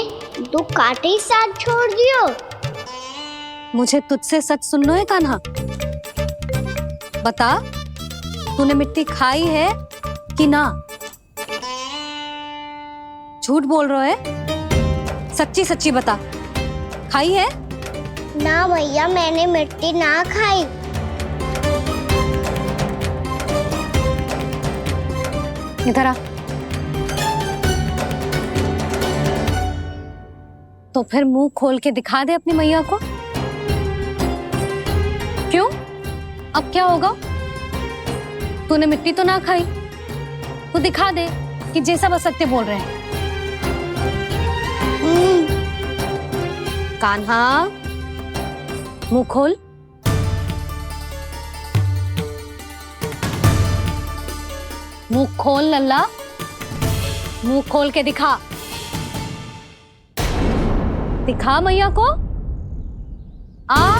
दो कांटे ही साथ छोड़ दियो। मुझे तुझसे सच सुनना है कान्हा। बता, तूने मिट्टी खाई है कि ना? झूठ बोल रहा है, सच्ची सच्ची बता, खाई है? ना भैया, मैंने मिट्टी ना खाई। इधर आ। तो फिर मुंह खोल के दिखा दे अपनी मैया को। क्यों? अब क्या होगा? तूने मिट्टी तो ना खाई, तो दिखा दे कि जैसा बस सत्य बोल रहे हैं। कान्हा, मुंह खोल। मुंह खोल लल्ला, मुंह खोल के दिखा। दिखा मैया को। आ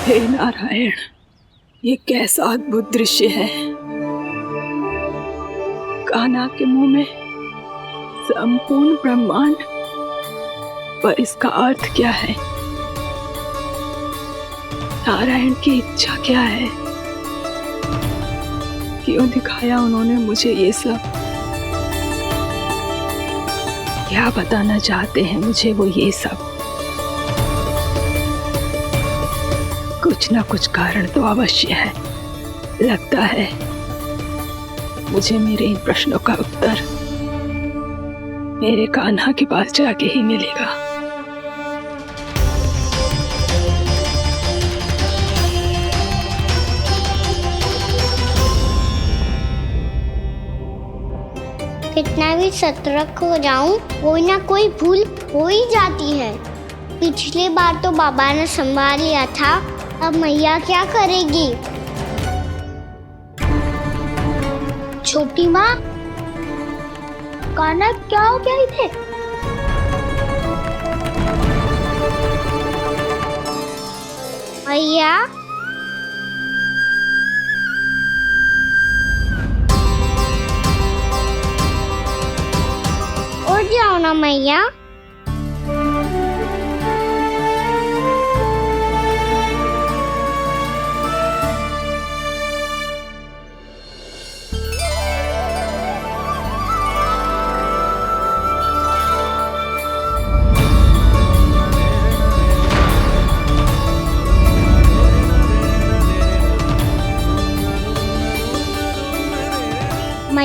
हे नारायण, ये कैसा अद्भुत दृश्य है। कान्हा के मुंह में संपूर्ण ब्रह्मांड, पर इसका अर्थ क्या है? नारायण की इच्छा क्या है? क्यों दिखाया उन्होंने मुझे ये सब? क्या बताना चाहते हैं मुझे वो ये सब? कुछ ना कुछ कारण तो अवश्य है। लगता है मुझे मेरे इन प्रश्नों का उत्तर मेरे कान्हा के पास जाके ही मिलेगा। कितना भी सतर्क हो जाऊं, कोई ना कोई भूल हो ही जाती है। पिछली बार तो बाबा ने संभाल लिया था, अब मैया क्या करेगी? छोटी माँ, कान्हा क्या हो गया इधर? मैया, उठ जाओ ना मैया।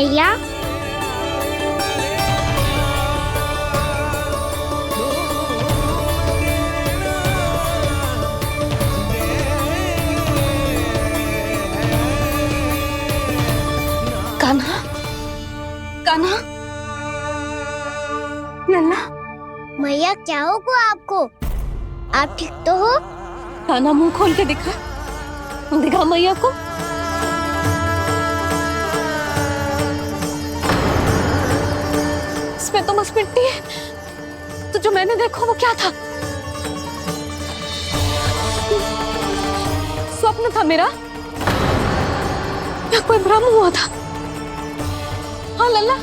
मैया। कान्हा, कान्हा, लल्ला। मैया क्या हो गया आपको? आप ठीक तो हो? कान्हा मुंह खोल के दिखा, दिखा मैया को। इसमें तो बस मिट्टी है। तो जो मैंने देखा वो क्या था? स्वप्न था मेरा या कोई भ्रम हुआ था? हाँ लल्ला।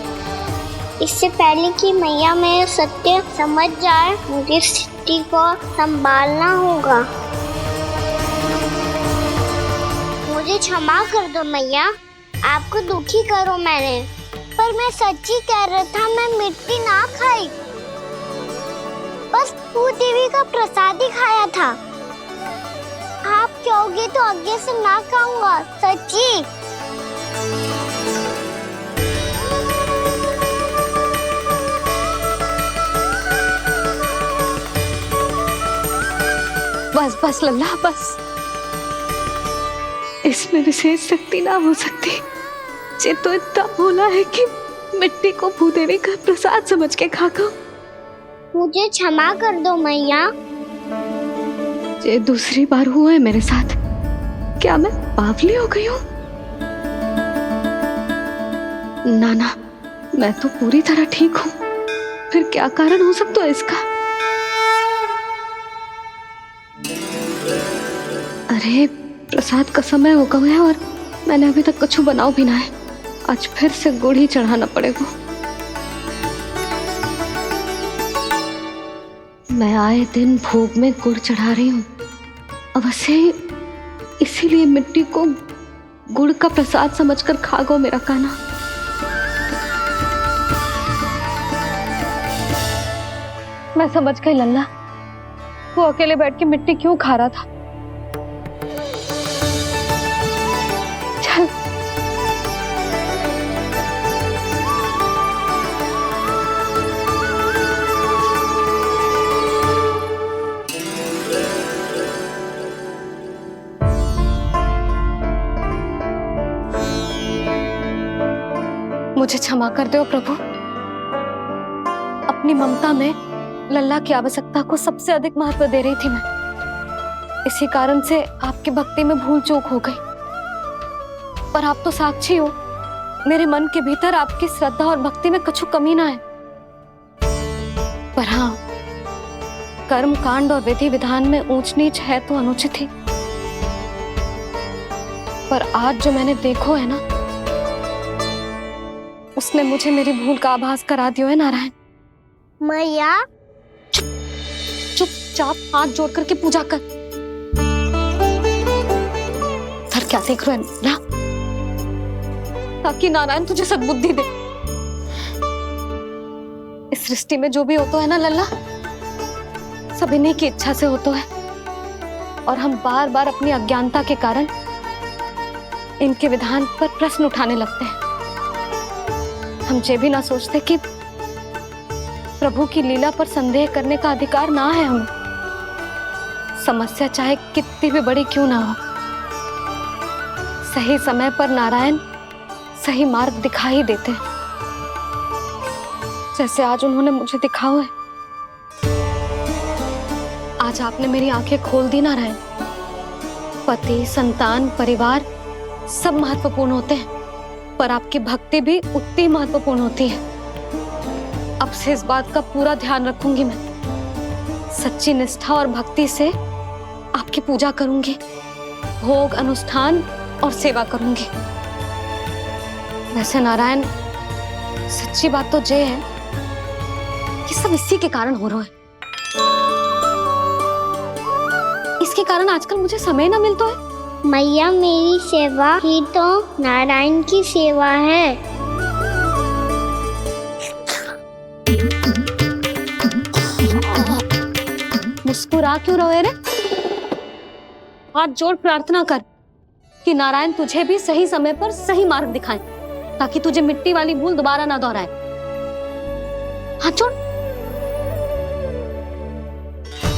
इससे पहले कि मैया मेरे सत्य समझ जाए, मुझे स्थिति को संभालना होगा। मुझे क्षमा कर दो मैया, आपको दुखी करो मैंने, पर मैं सच्ची कह रहा था। मैं मिट्टी ना खाई, बस तू देवी का प्रसाद ही खाया था। आप कहोगे तो आगे से ना खाऊंगा, सच्ची। बस बस लल्ला, बस। इसमें विशेष शक्ति ना हो सकती। ये तो इतना भोला है कि मिट्टी को भूदेवी का प्रसाद समझ के खागा। मुझे क्षमा कर दो मैया। ये दूसरी बार हुआ है मेरे साथ। क्या मैं बावली हो गई हूँ? ना ना, मैं तो पूरी तरह ठीक हूँ। फिर क्या कारण हो सकता है इसका? अरे प्रसाद का समय हो गया है और मैंने अभी तक कुछ बनाओ भी ना है। आज फिर से गुड़ ही चढ़ाना पड़ेगा। मैं आए दिन भोग में गुड़ चढ़ा रही हूँ, अवश्य ही इसीलिए मिट्टी को गुड़ का प्रसाद समझकर खागो मेरा कान्हा। मैं समझ गई लल्ला, वो अकेले बैठ के मिट्टी क्यों खा रहा था। चल मुझे क्षमा कर दो प्रभु। अपनी ममता में लल्ला की आवश्यकता को सबसे अधिक महत्व दे रही थी मैं। इसी कारण से आपकी भक्ति में भूल चूक हो गई। पर आप तो साक्षी हो, मेरे मन के भीतर आपकी श्रद्धा और भक्ति में कछु कमी ना है। पर हाँ, कर्म कांड और विधि विधान में ऊंच नीच है तो अनुचित ही। पर आज जो मैंने देखो है ना, उसने मुझे मेरी भूल का आभास करा दियो है नारायण। मैया चुपचाप हाथ जोड़ करके पूजा कर। सर क्या देख रहे हैं ना? ताकि नारायण तुझे सद्बुद्धि दे। इस सृष्टि में जो भी होता है ना लल्ला, सब इन्हीं की इच्छा से होता है। और हम बार बार अपनी अज्ञानता के कारण इनके विधान पर प्रश्न उठाने लगते हैं। हम ये भी ना सोचते कि प्रभु की लीला पर संदेह करने का अधिकार ना है हमें। समस्या चाहे कितनी भी बड़ी क्यों ना हो, सही समय पर नारायण सही मार्ग दिखा ही देते हैं, जैसे आज उन्होंने मुझे दिखाओ है। आज आपने मेरी आंखें खोल दी नारायण। पति, संतान, परिवार सब महत्वपूर्ण होते हैं, पर आपकी भक्ति भी उतनी महत्वपूर्ण होती है। अब से इस बात का पूरा ध्यान रखूंगी मैं। सच्ची निष्ठा और भक्ति से आपकी पूजा करूंगी, भोग, अनुष्ठान और सेवा करूंगी। वैसे नारायण, सच्ची बात तो ये है कि सब इसी के कारण हो रहा है। इसके कारण आजकल मुझे समय ना मिलता है। मैया, मेरी सेवा ही तो नारायण की सेवा है। मुस्कुरा क्यों रहे रे? हाथ जोड़ प्रार्थना कर कि नारायण तुझे भी सही समय पर सही मार्ग दिखाएं। ताकि तुझे मिट्टी वाली भूल दोबारा ना दोहराए। हाथ छोड़।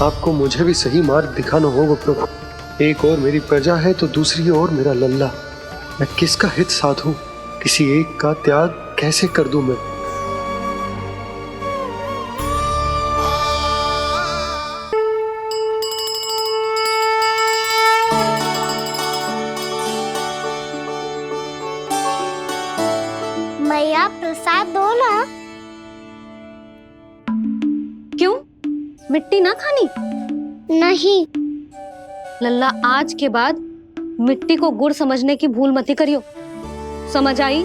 आपको मुझे भी सही मार्ग दिखाना होगा प्रभु। एक और मेरी प्रजा है तो दूसरी ओर मेरा लल्ला। मैं किसका हित साधूं? किसी एक का त्याग कैसे कर दूं मैं? मैया प्रसाद दो ना। क्यों? मिट्टी ना खानी? नहीं। लल्ला, आज के बाद मिट्टी को गुड़ समझने की भूल मत करियो। समझ आई?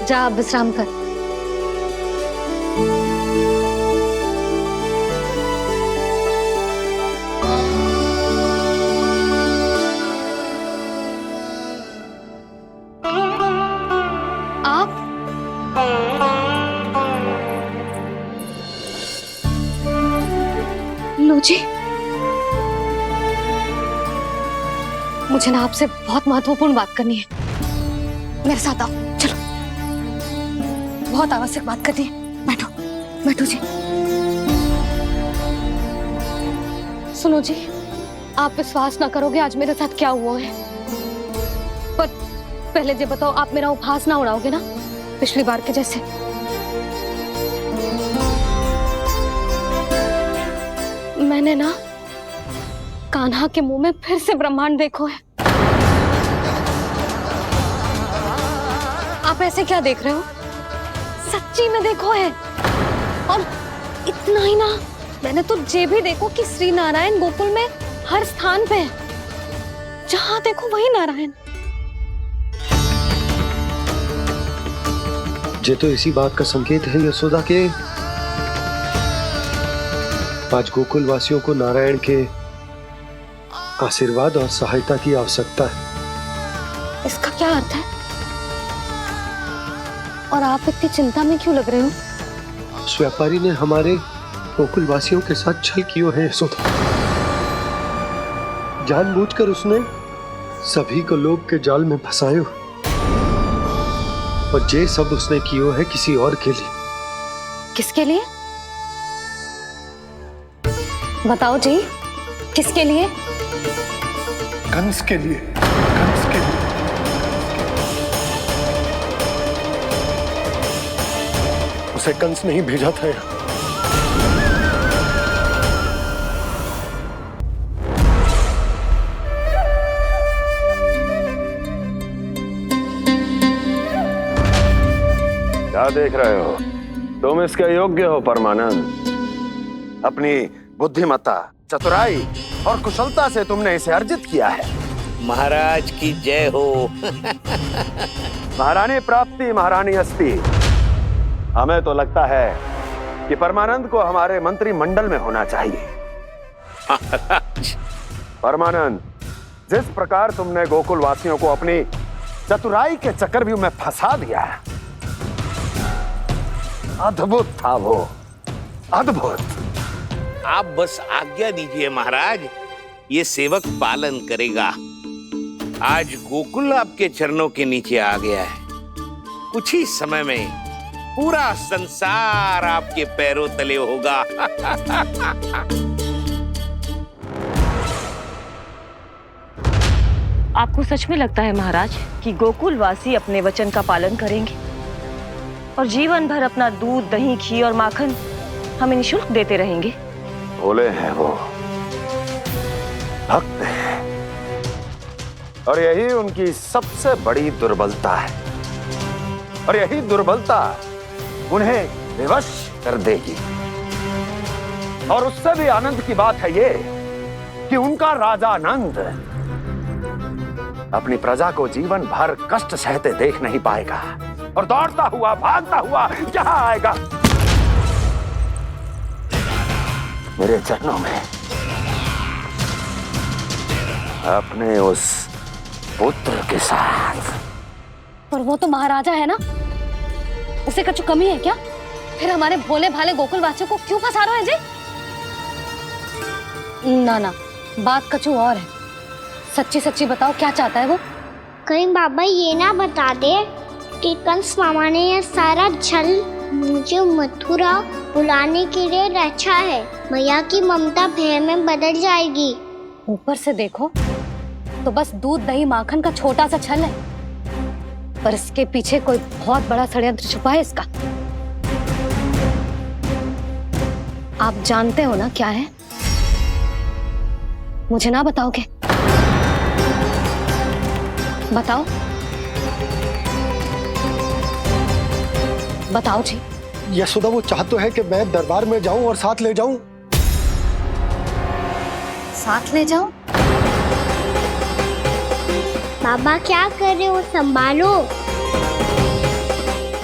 जा अब विश्राम कर। लो जी, मुझे ना आपसे बहुत महत्वपूर्ण बात करनी है। मेरे साथ आओ, चलो। बहुत आवश्यक बात करनी है। बैठो, बैठो जी। सुनो जी, आप विश्वास ना करोगे आज मेरे साथ क्या हुआ है। पर पहले ये बताओ, आप मेरा उपहास ना उड़ाओगे ना पिछली बार के जैसे? मैंने ना कान्हा के मुंह में फिर से ब्रह्मांड देखो है। आप ऐसे क्या देख रहे हो? सच्ची में देखो है। और इतना ही ना, मैंने तो ये भी देखो कि श्री नारायण गोकुल में हर स्थान पे है। जहां देखो वही नारायण। ये तो इसी बात का संकेत है यशोदा के आज गोकुल वासियों को नारायण के आशीर्वाद और सहायता की आवश्यकता है। इसका क्या अर्थ है? और आप इतनी चिंता में क्यों लग रहे हो? उस व्यापारी ने हमारे गोकुल वासियों के साथ छल किया है यशोदा। जानबूझकर उसने सभी को लोभ के जाल में फंसायो। और ये सब उसने किया है किसी और के लिए। किसके लिए? बताओ जी, किसके लिए? कंस के लिए। कंस के लिए। उसे कंस नहीं भेजा था यहाँ। क्या देख रहे हो? तुम इसके योग्य हो परमानंद। अपनी बुद्धिमत्ता, चतुराई और कुशलता से तुमने इसे अर्जित किया है। महाराज की जय हो। महारानी प्राप्ति महारानी अस्ति। हमें तो लगता है कि परमानंद को हमारे मंत्रिमंडल में होना चाहिए। परमानंद, जिस प्रकार तुमने गोकुल वासियों को अपनी चतुराई के चक्रव्यूह में फंसा दिया, अद्भुत था वो, अद्भुत। आप बस आज्ञा दीजिए महाराज, ये सेवक पालन करेगा। आज गोकुल आपके चरणों के नीचे आ गया है। कुछ ही समय में पूरा संसार आपके पैरों तले होगा। आपको सच में लगता है महाराज कि गोकुल वासी अपने वचन का पालन करेंगे और जीवन भर अपना दूध, दही, घी और माखन हमें निःशुल्क देते रहेंगे? भोले हैं वो, भक्त हैं, और यही उनकी सबसे बड़ी दुर्बलता है। और यही दुर्बलता उन्हें विवश कर देगी। और उससे भी आनंद की बात है ये कि उनका राजा नंद अपनी प्रजा को जीवन भर कष्ट सहते देख नहीं पाएगा और दौड़ता हुआ, भागता हुआ यहां आएगा मेरे चरणों में, अपने उस पुत्र के साथ। पर वो तो महाराजा है ना, उसे कुछ कमी है क्या? फिर हमारे भोले भाले गोकुल वासियों को क्यों फंसा रहे हैं जी? ना ना, बात कछु और है। सच्ची सच्ची बताओ, क्या चाहता है वो? कहीं बाबा ये ना बता दे कि कंस मामा ने यह सारा छल मुझे मथुरा बुलाने के लिए रचा है। मैया की ममता भय में बदल जाएगी। ऊपर से देखो तो बस दूध दही माखन का छोटा सा छल है, पर इसके पीछे कोई बहुत बड़ा षड्यंत्र छुपा है इसका। आप जानते हो ना क्या है? मुझे ना बताओगे? बताओ बताओ जी। यशोदा वो चाह तो है कि मैं दरबार में जाऊं और साथ ले जाऊं। साथ ले जाऊं? बाबा क्या कर रहे हो, संभालो।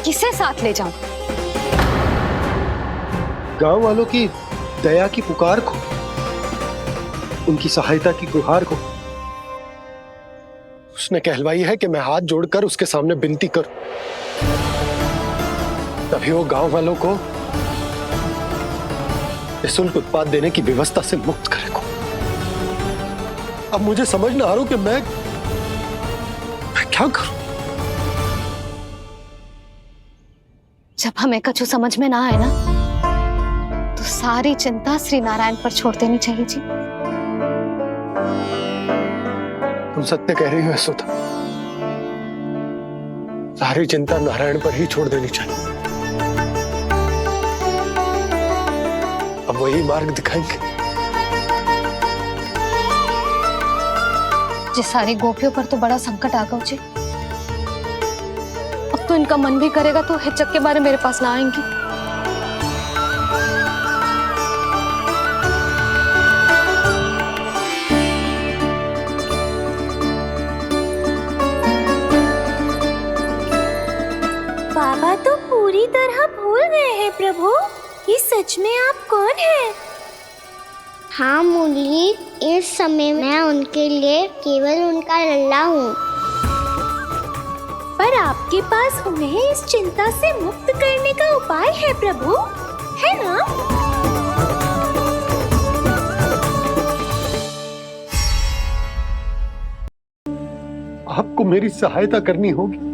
किसे साथ ले जाऊं? गांव वालों की दया की पुकार को, उनकी सहायता की गुहार को। उसने कहलवाई है कि मैं हाथ जोड़कर उसके सामने विनती करूं, तभी वो गांव वालों को निःशुल्क उत्पाद देने की व्यवस्था से मुक्त करेगा। अब मुझे समझ ना आ रहा कि मैं क्या करूं। जब हमें कछु समझ में ना आए ना, तो सारी चिंता श्री नारायण पर छोड़ देनी चाहिए जी। तुम सत्य कह रही हो यशोदा, सारी चिंता नारायण पर ही छोड़ देनी चाहिए। अब वही मार्ग दिखाएंगे। जी सारी गोपियों पर तो बड़ा संकट आ गया जी। अब तो इनका मन भी करेगा तो हिचक के बारे मेरे पास ना आएंगी। बाबा तो पूरी तरह भूल गए हैं प्रभु, ये सच में आप कौन हैं? हाँ मुरली, इस समय मैं उनके लिए केवल उनका लल्ला हूँ। पर आपके पास उन्हें इस चिंता से मुक्त करने का उपाय है प्रभु, है ना? आपको मेरी सहायता करनी होगी।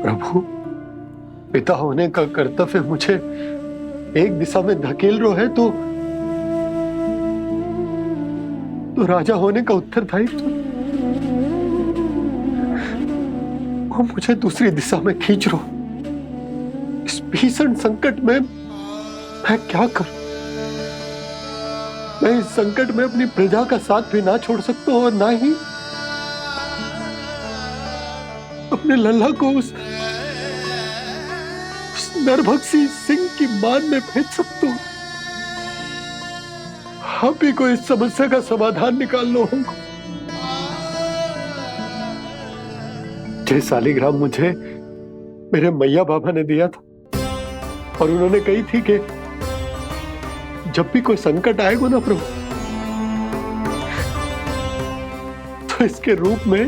प्रभु, पिता होने का कर्तव्य मुझे एक दिशा में धकेल रहा है तो राजा होने का उत्तरदायित्व वो मुझे दूसरी दिशा में खींच रहा। इस भीषण संकट में मैं क्या करूं? मैं इस संकट में अपनी प्रजा का साथ भी ना छोड़ सकता हूं और ना ही अपने लल्ला को उस नरभक्षी सिंह की मान में भेज सकता हूं। आप ही को इस समस्या का समाधान निकालना होगा। जय शालिग्राम मुझे मेरे मैया बाबा ने दिया था और उन्होंने कही थी कि जब भी कोई संकट आएगा ना प्रभु, तो इसके रूप में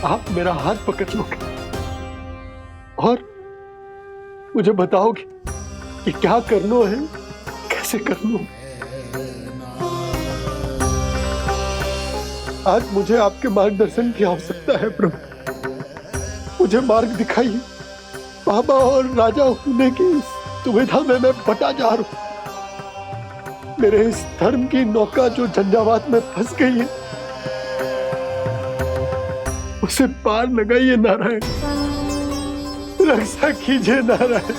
आप मेरा हाथ पकड़ लोगे और मुझे बताओगे कि क्या करना है, कैसे करना है। आज मुझे आपके मार्गदर्शन की आवश्यकता है प्रभु। मुझे मार्ग दिखाइए। बाबा और राजा होने की दुविधा में मैं बटा जा रहा हूं। मेरे इस धर्म की नौका जो झंझावात में फंस गई है, उसे पार लगाइए नारायण, रक्षा कीजिए नारायण।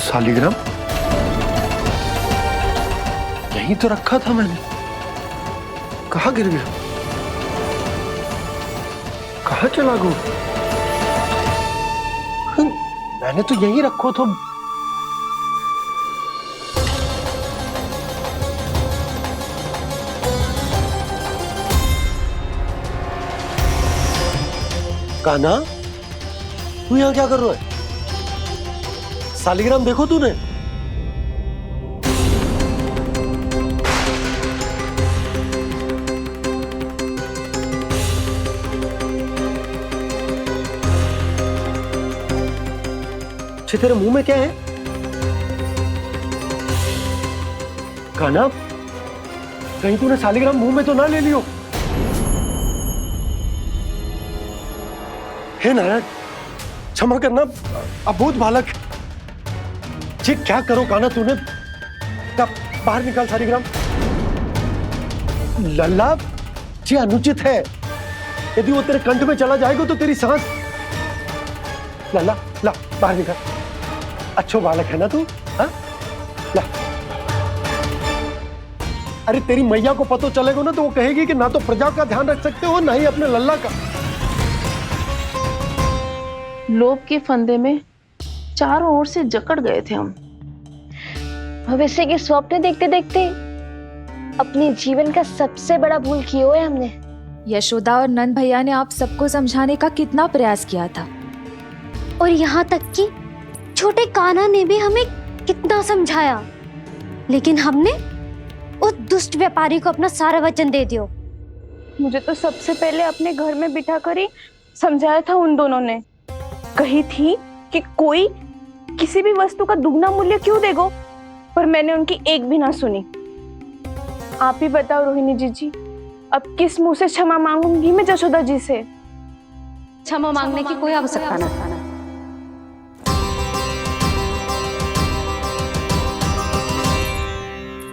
शालिग्राम यहीं तो रखा था मैंने, कहाँ गिर गया? कहाँ चला गो? मैंने तो यही रखो तो। कान्हा, तू यहाँ क्या कर रहा है? सालिग्राम देखो तूने? तेरे मुंह में क्या है? कान्हा, कहीं तूने सालिग्राम मुंह में तो ना ले लियो? हे नारायण, क्षमा करना, अबोध बालक। जी क्या करो कान्हा तूने? बाहर निकाल सालिग्राम। लल्ला, जी अनुचित है। यदि वो तेरे कंठ में चला जाएगा तो तेरी सांस। लल्ला, ला बाहर निकाल। अच्छो बालक है ना तू? हाँ? ला। अरे तेरी मैया को पता चलेगा ना तो वो कहेगी कि ना तो प्रजा का ध्यान रख सकते हो ना ही अपने लल्ला का। लोभ के फंदे में चारों ओर से जकड़ गए थे हम। भविष्य के स्वप्न देखते देखते अपने जीवन का सबसे बड़ा भूल किया है हमने। यशोदा और नंद भैया ने आप सबको समझाने का कितना प्रयास किया था, और यहाँ तक कि छोटे कान्हा ने भी हमें कितना समझाया, लेकिन हमने उस दुष्ट व्यापारी को अपना सारा वचन दे दिया। मुझे तो सबसे पहले अपने घर में बिठा कर ही समझाया था उन दोनों ने। कही थी कि कोई किसी भी वस्तु का दुगना मूल्य क्यों देगा, पर मैंने उनकी एक भी ना सुनी। आप ही बताओ रोहिणी जी, अब किस मुंह से क्षमा मांगूंगी मैं जशोदा जी से? क्षमा मांगने की कोई आवश्यकता ना।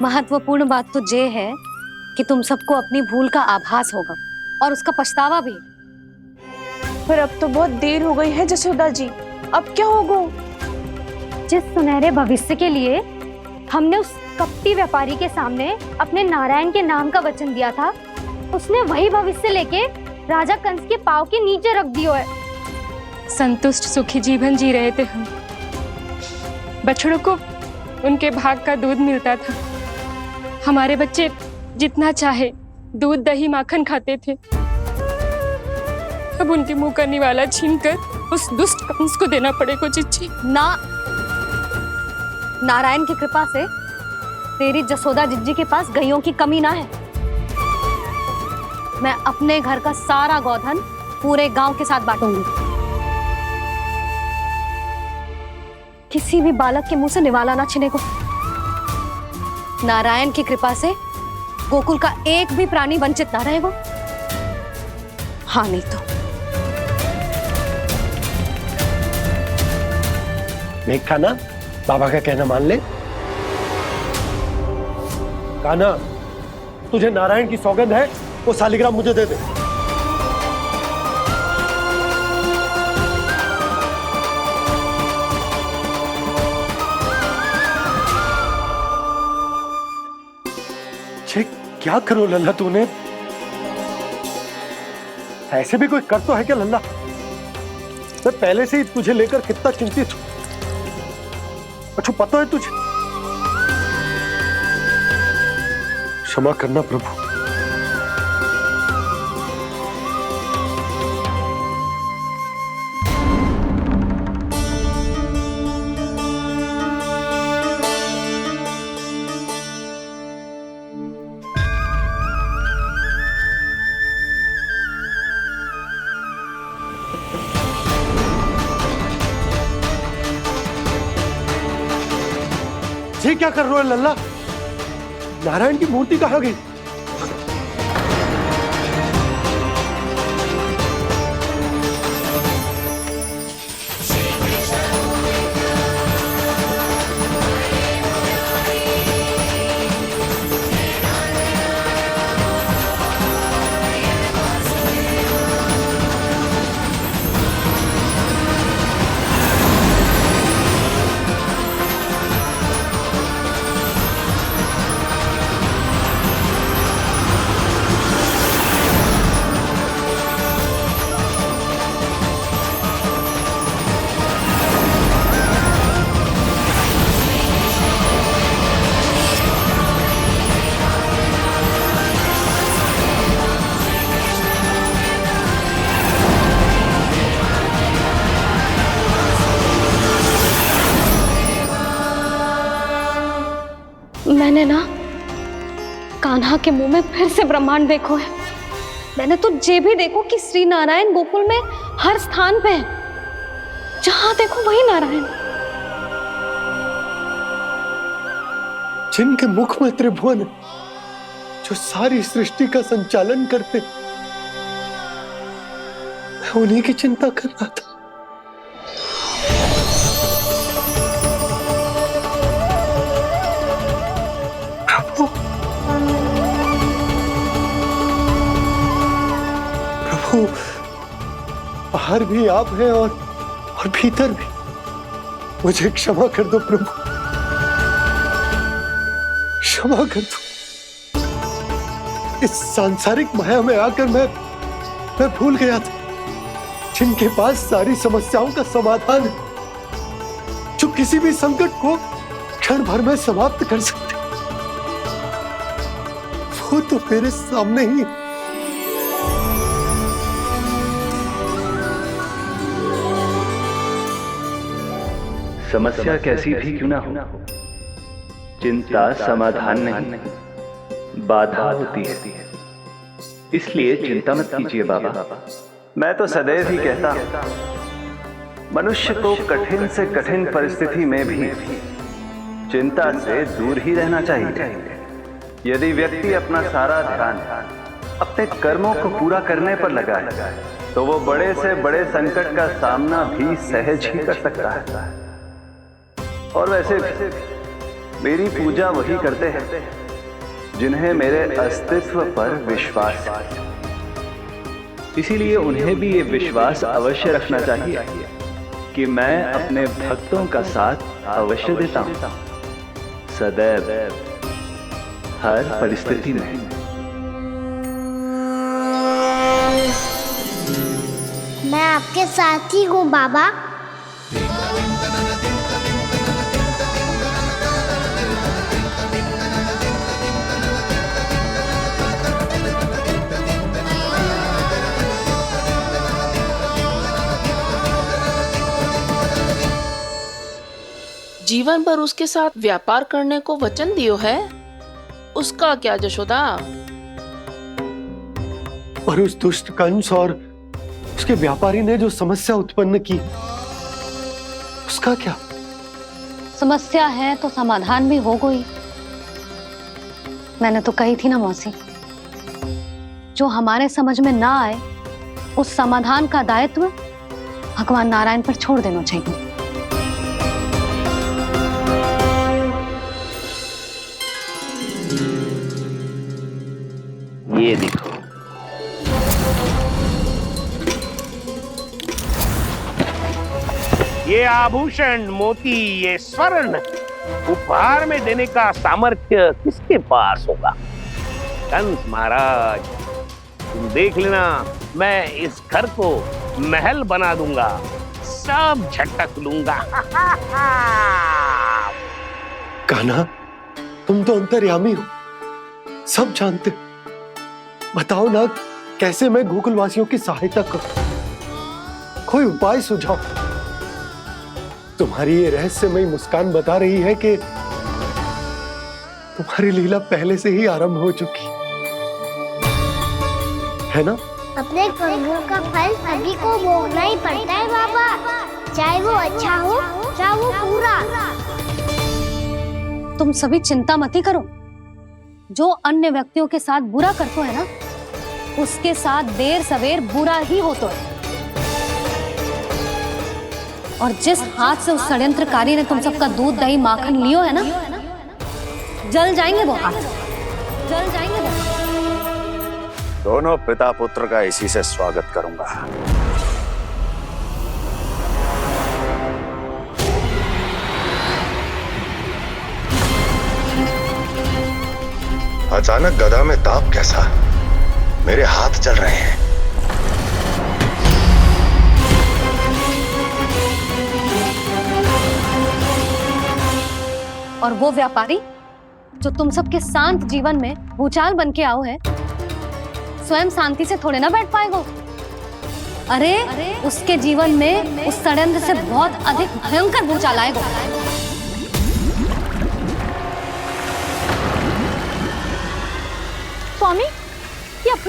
महत्वपूर्ण बात तो ये है कि तुम सबको अपनी भूल का आभास होगा और उसका पछतावा भी। पर अब तो बहुत देर हो गई है जशोदा जी, अब क्या होगा? जिस सुनहरे भविष्य के लिए हमने उस कपटी व्यापारी के सामने अपने नारायण के नाम का वचन दिया था, उसने वही भविष्य लेके राजा कंस के पांव के नीचे रख दिया है। संतुष्ट सुखी जीवन जी रहे थे हम। बछड़ों को उनके भाग का दूध मिलता था। हमारे बच्चे जितना चाहे दूध दही माखन खाते थे। अब उनके मुंह का निवाला छीनकर उस दुष्ट कंस को देना पड़ेगा चिच्ची। ना, नारायण की कृपा से तेरी जसोदा जिज्जी के पास गैयों की कमी ना है। मैं अपने घर का सारा गोधन पूरे गांव के साथ बांटूंगी। किसी भी बालक के मुंह से निवाला ना छिने को। नारायण की कृपा से गोकुल का एक भी प्राणी वंचित ना रहेगा। हाँ नहीं तो देख कान्हा, बाबा का कहना मान ले। कान्हा, तुझे नारायण की सौगंध है, वो सालिग्राम मुझे दे दे। क्या करो लल्ला तूने? ऐसे भी कोई कर तो है क्या लल्ला? मैं पहले से ही तुझे लेकर कितना चिंतित हूं। अच्छा पता है तुझे? क्षमा करना प्रभु। ये क्या कर रहे हो लल्ला? नारायण की मूर्ति कहाँ गई? मैंने ना कान्हा के मुंह में फिर से ब्रह्मांड देखो है। मैंने तो ये भी देखो कि श्री नारायण गोकुल में हर स्थान पे है, जहां देखो वही नारायण। जिनके मुख में त्रिभुवन है, जो सारी सृष्टि का संचालन करते, मैं उन्हीं की चिंता कर रहा था। प्रभु, बाहर भी आप हैं और भीतर भी। मुझे क्षमा कर दो प्रभु, क्षमा कर दो। इस सांसारिक माया में आकर मैं भूल गया था जिनके पास सारी समस्याओं का समाधान है, जो किसी भी संकट को क्षण भर में समाप्त कर सकते, वो तो मेरे सामने ही। समस्या कैसी भी क्यों ना हो, चिंता समाधान नहीं, बाधा होती है। इसलिए चिंता मत कीजिए बाबा। मैं तो सदैव ही कहता हूं, मनुष्य को कठिन से कठिन परिस्थिति में भी चिंता से दूर ही रहना चाहिए। यदि व्यक्ति अपना सारा ध्यान अपने कर्मों को पूरा करने पर लगाए, तो वो बड़े से बड़े संकट का सामना भी सहज ही कर सकता है। और वैसे भी मेरी पूजा वही करते हैं जिन्हें मेरे अस्तित्व पर विश्वास है। इसीलिए उन्हें भी ये विश्वास अवश्य रखना चाहिए कि मैं अपने भक्तों का साथ अवश्य देता हूं, सदैव, हर परिस्थिति में। मैं आपके साथ ही हूँ बाबा। जीवन भर उसके साथ व्यापार करने को वचन दियो है, उसका क्या जशोदा? और उस दुष्ट कंस और उसके व्यापारी ने जो समस्या उत्पन्न की, उसका क्या? समस्या है तो समाधान भी हो गई। मैंने तो कही थी ना मौसी, जो हमारे समझ में ना आए उस समाधान का दायित्व भगवान नारायण पर छोड़ देना चाहिए। ये देखो, ये आभूषण, मोती, ये स्वर्ण उपहार में देने का सामर्थ्य किसके पास होगा? कंस महाराज, तुम देख लेना, मैं इस घर को महल बना दूंगा, सब झटक लूंगा। कान्हा, तुम तो अंतर्यामी हो, सब जानते हो। बताओ ना, कैसे मैं गोकुलवासियों की सहायता करूं? कोई उपाय सुझाओ। तुम्हारी ये रहस्यमयी मुस्कान बता रही है कि तुम्हारी लीला पहले से ही आरंभ हो चुकी है ना? अपने कर्मों का फल सभी को भोगना ही पड़ता है बाबा, चाहे वो अच्छा हो चाहे वो बुरा। तुम सभी चिंता मत ही करो। जो अन्य व्यक्तियों के साथ बुरा करते है ना, उसके साथ देर सवेर बुरा ही होता है। और जिस हाथ से उस षड्यंत्रकारी ने तुम सबका दूध दही माखन लियो है ना, जल जाएंगे वो हाथ, जल जाएंगे वो। दोनों पिता पुत्र का इसी से स्वागत करूंगा। अचानक गदा में ताप कैसा? मेरे हाथ जल रहे हैं। और वो व्यापारी जो तुम सबके शांत जीवन में भूचाल बन के आओ है, स्वयं शांति से थोड़े ना बैठ पाएगा। अरे उसके जीवन में उस षड्यंत्र से बहुत अधिक भयंकर भूचाल आएगा।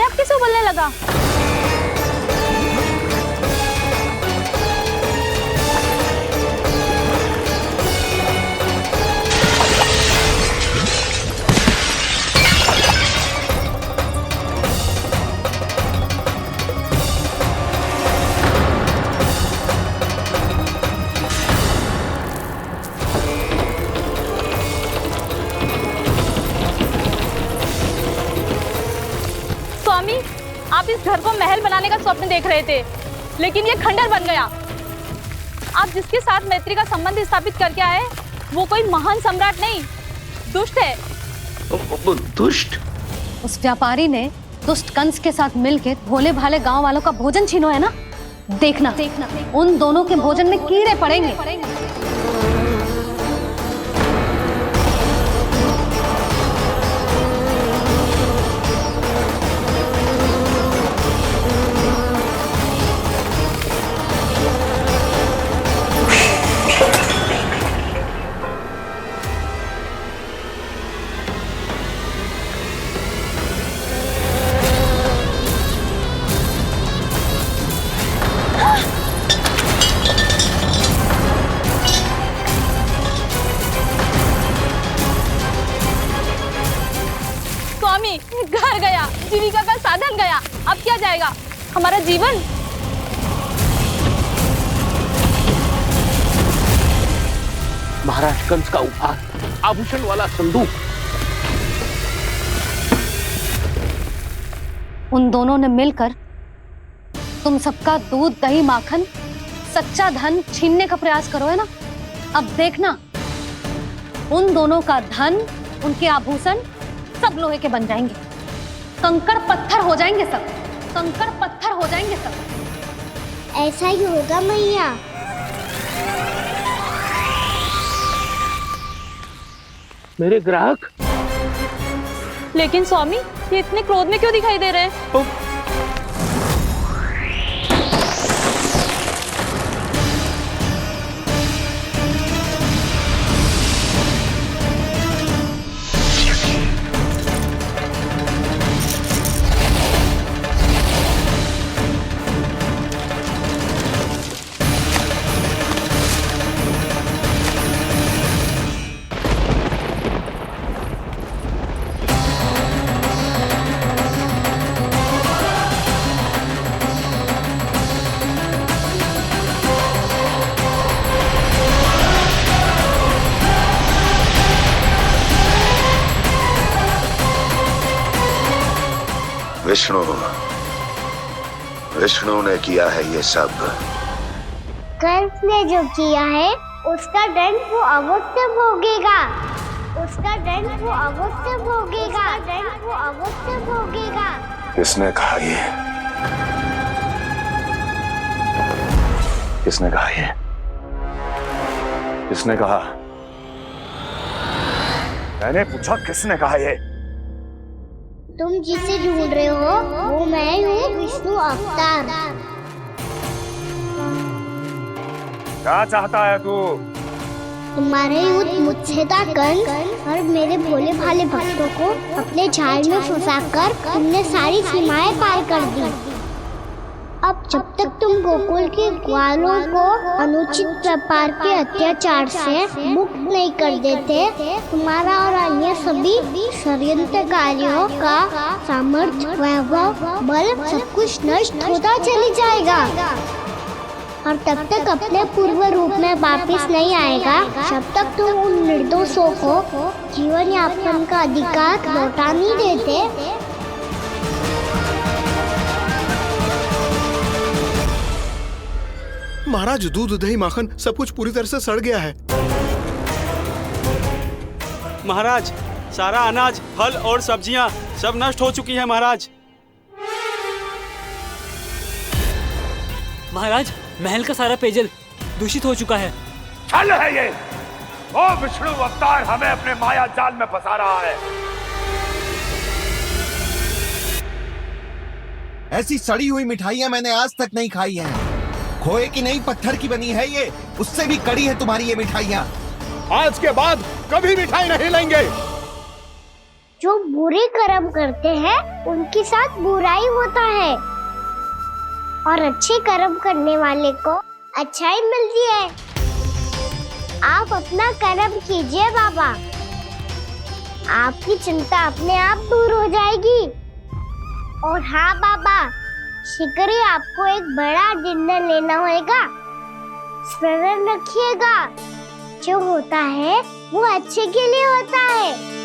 आप कैसे उबलने लगा? स्वामी, आप इस घर को महल बनाने का स्वप्न देख रहे थे, लेकिन ये खंडर बन गया। आप जिसके साथ मैत्री का संबंध स्थापित करके आए, वो कोई महान सम्राट नहीं, दुष्ट है। दुष्ट? उस व्यापारी ने दुष्ट कंस के साथ मिलकर भोले भाले गांव वालों का भोजन छीनो है ना। देखना उन दोनों के भोजन में कीड़े पड़ेंगे। घर गया, जीविका का साधन गया, अब क्या जाएगा हमारा जीवन? महाराज कंस का उपहार, आभूषण वाला संदूक। उन दोनों ने मिलकर तुम सबका दूध, दही, माखन, सच्चा धन छीनने का प्रयास करो है ना। अब देखना उन दोनों का धन, उनके आभूषण सब लोहे के बन जाएंगे, कंकड़ पत्थर हो जाएंगे सब, कंकड़ पत्थर हो जाएंगे सब। ऐसा ही होगा मैया। मेरे ग्राहक। लेकिन स्वामी, ये इतने क्रोध में क्यों दिखाई दे रहे हैं? विष्णु ने किया है ये सब। कंस ने जो किया है उसका दंड वो अवश्य भोगेगा, उसका दंड वो अवश्य भोगेगा, दंड वो अवश्य भोगेगा। किसने कहा ये? किसने कहा ये? किसने कहा? मैंने पूछा किसने कहा ये? तुम जिसे ढूंढ रहे हो वो मैं हूँ, विष्णु अवतार। क्या चाहता है तू? तुम्हारे युद्ध मुझसे था कंस, और मेरे भोले भाले भक्तों को अपने जाल में फंसाकर तुमने सारी सीमाएं पार कर दी। अब जब तक तुम गोकुल के ग्वालों को अनुचित प्रकार के अत्याचार से मुक्त नहीं कर देते, तुम्हारा और अन्य सभी षड्यंत्रकारियों का सामर्थ्य, वैभव, बल सब कुछ नष्ट होता चली जाएगा, और तब तक अपने पूर्व रूप में वापस नहीं आएगा जब तक तुम उन निर्दोषों को जीवन यापन का अधिकार लौटा नहीं देते। महाराज, दूध, दही, माखन सब कुछ पूरी तरह से सड़ गया है। महाराज, सारा अनाज, फल और सब्जियां सब नष्ट हो चुकी हैं महाराज। महाराज, महल का सारा पेयजल दूषित हो चुका है। छल है ये। ओ विष्णु अवतार हमें अपने माया जाल में फंसा रहा है। ऐसी सड़ी हुई मिठाइयां मैंने आज तक नहीं खाई हैं। खोए की नहीं, पत्थर की बनी है ये, उससे भी कड़ी है तुम्हारी ये मिठाइयां। आज के बाद कभी मिठाई नहीं लेंगे। जो बुरे कर्म करते हैं उनके साथ बुराई होता है और अच्छे कर्म करने वाले को अच्छाई मिलती है। आप अपना कर्म कीजिए बाबा, आपकी चिंता अपने आप दूर हो जाएगी। और हाँ बाबा, शीघ्र ही आपको एक बड़ा डिनर लेना होगा। स्मरण रखिएगा, जो होता है वो अच्छे के लिए होता है।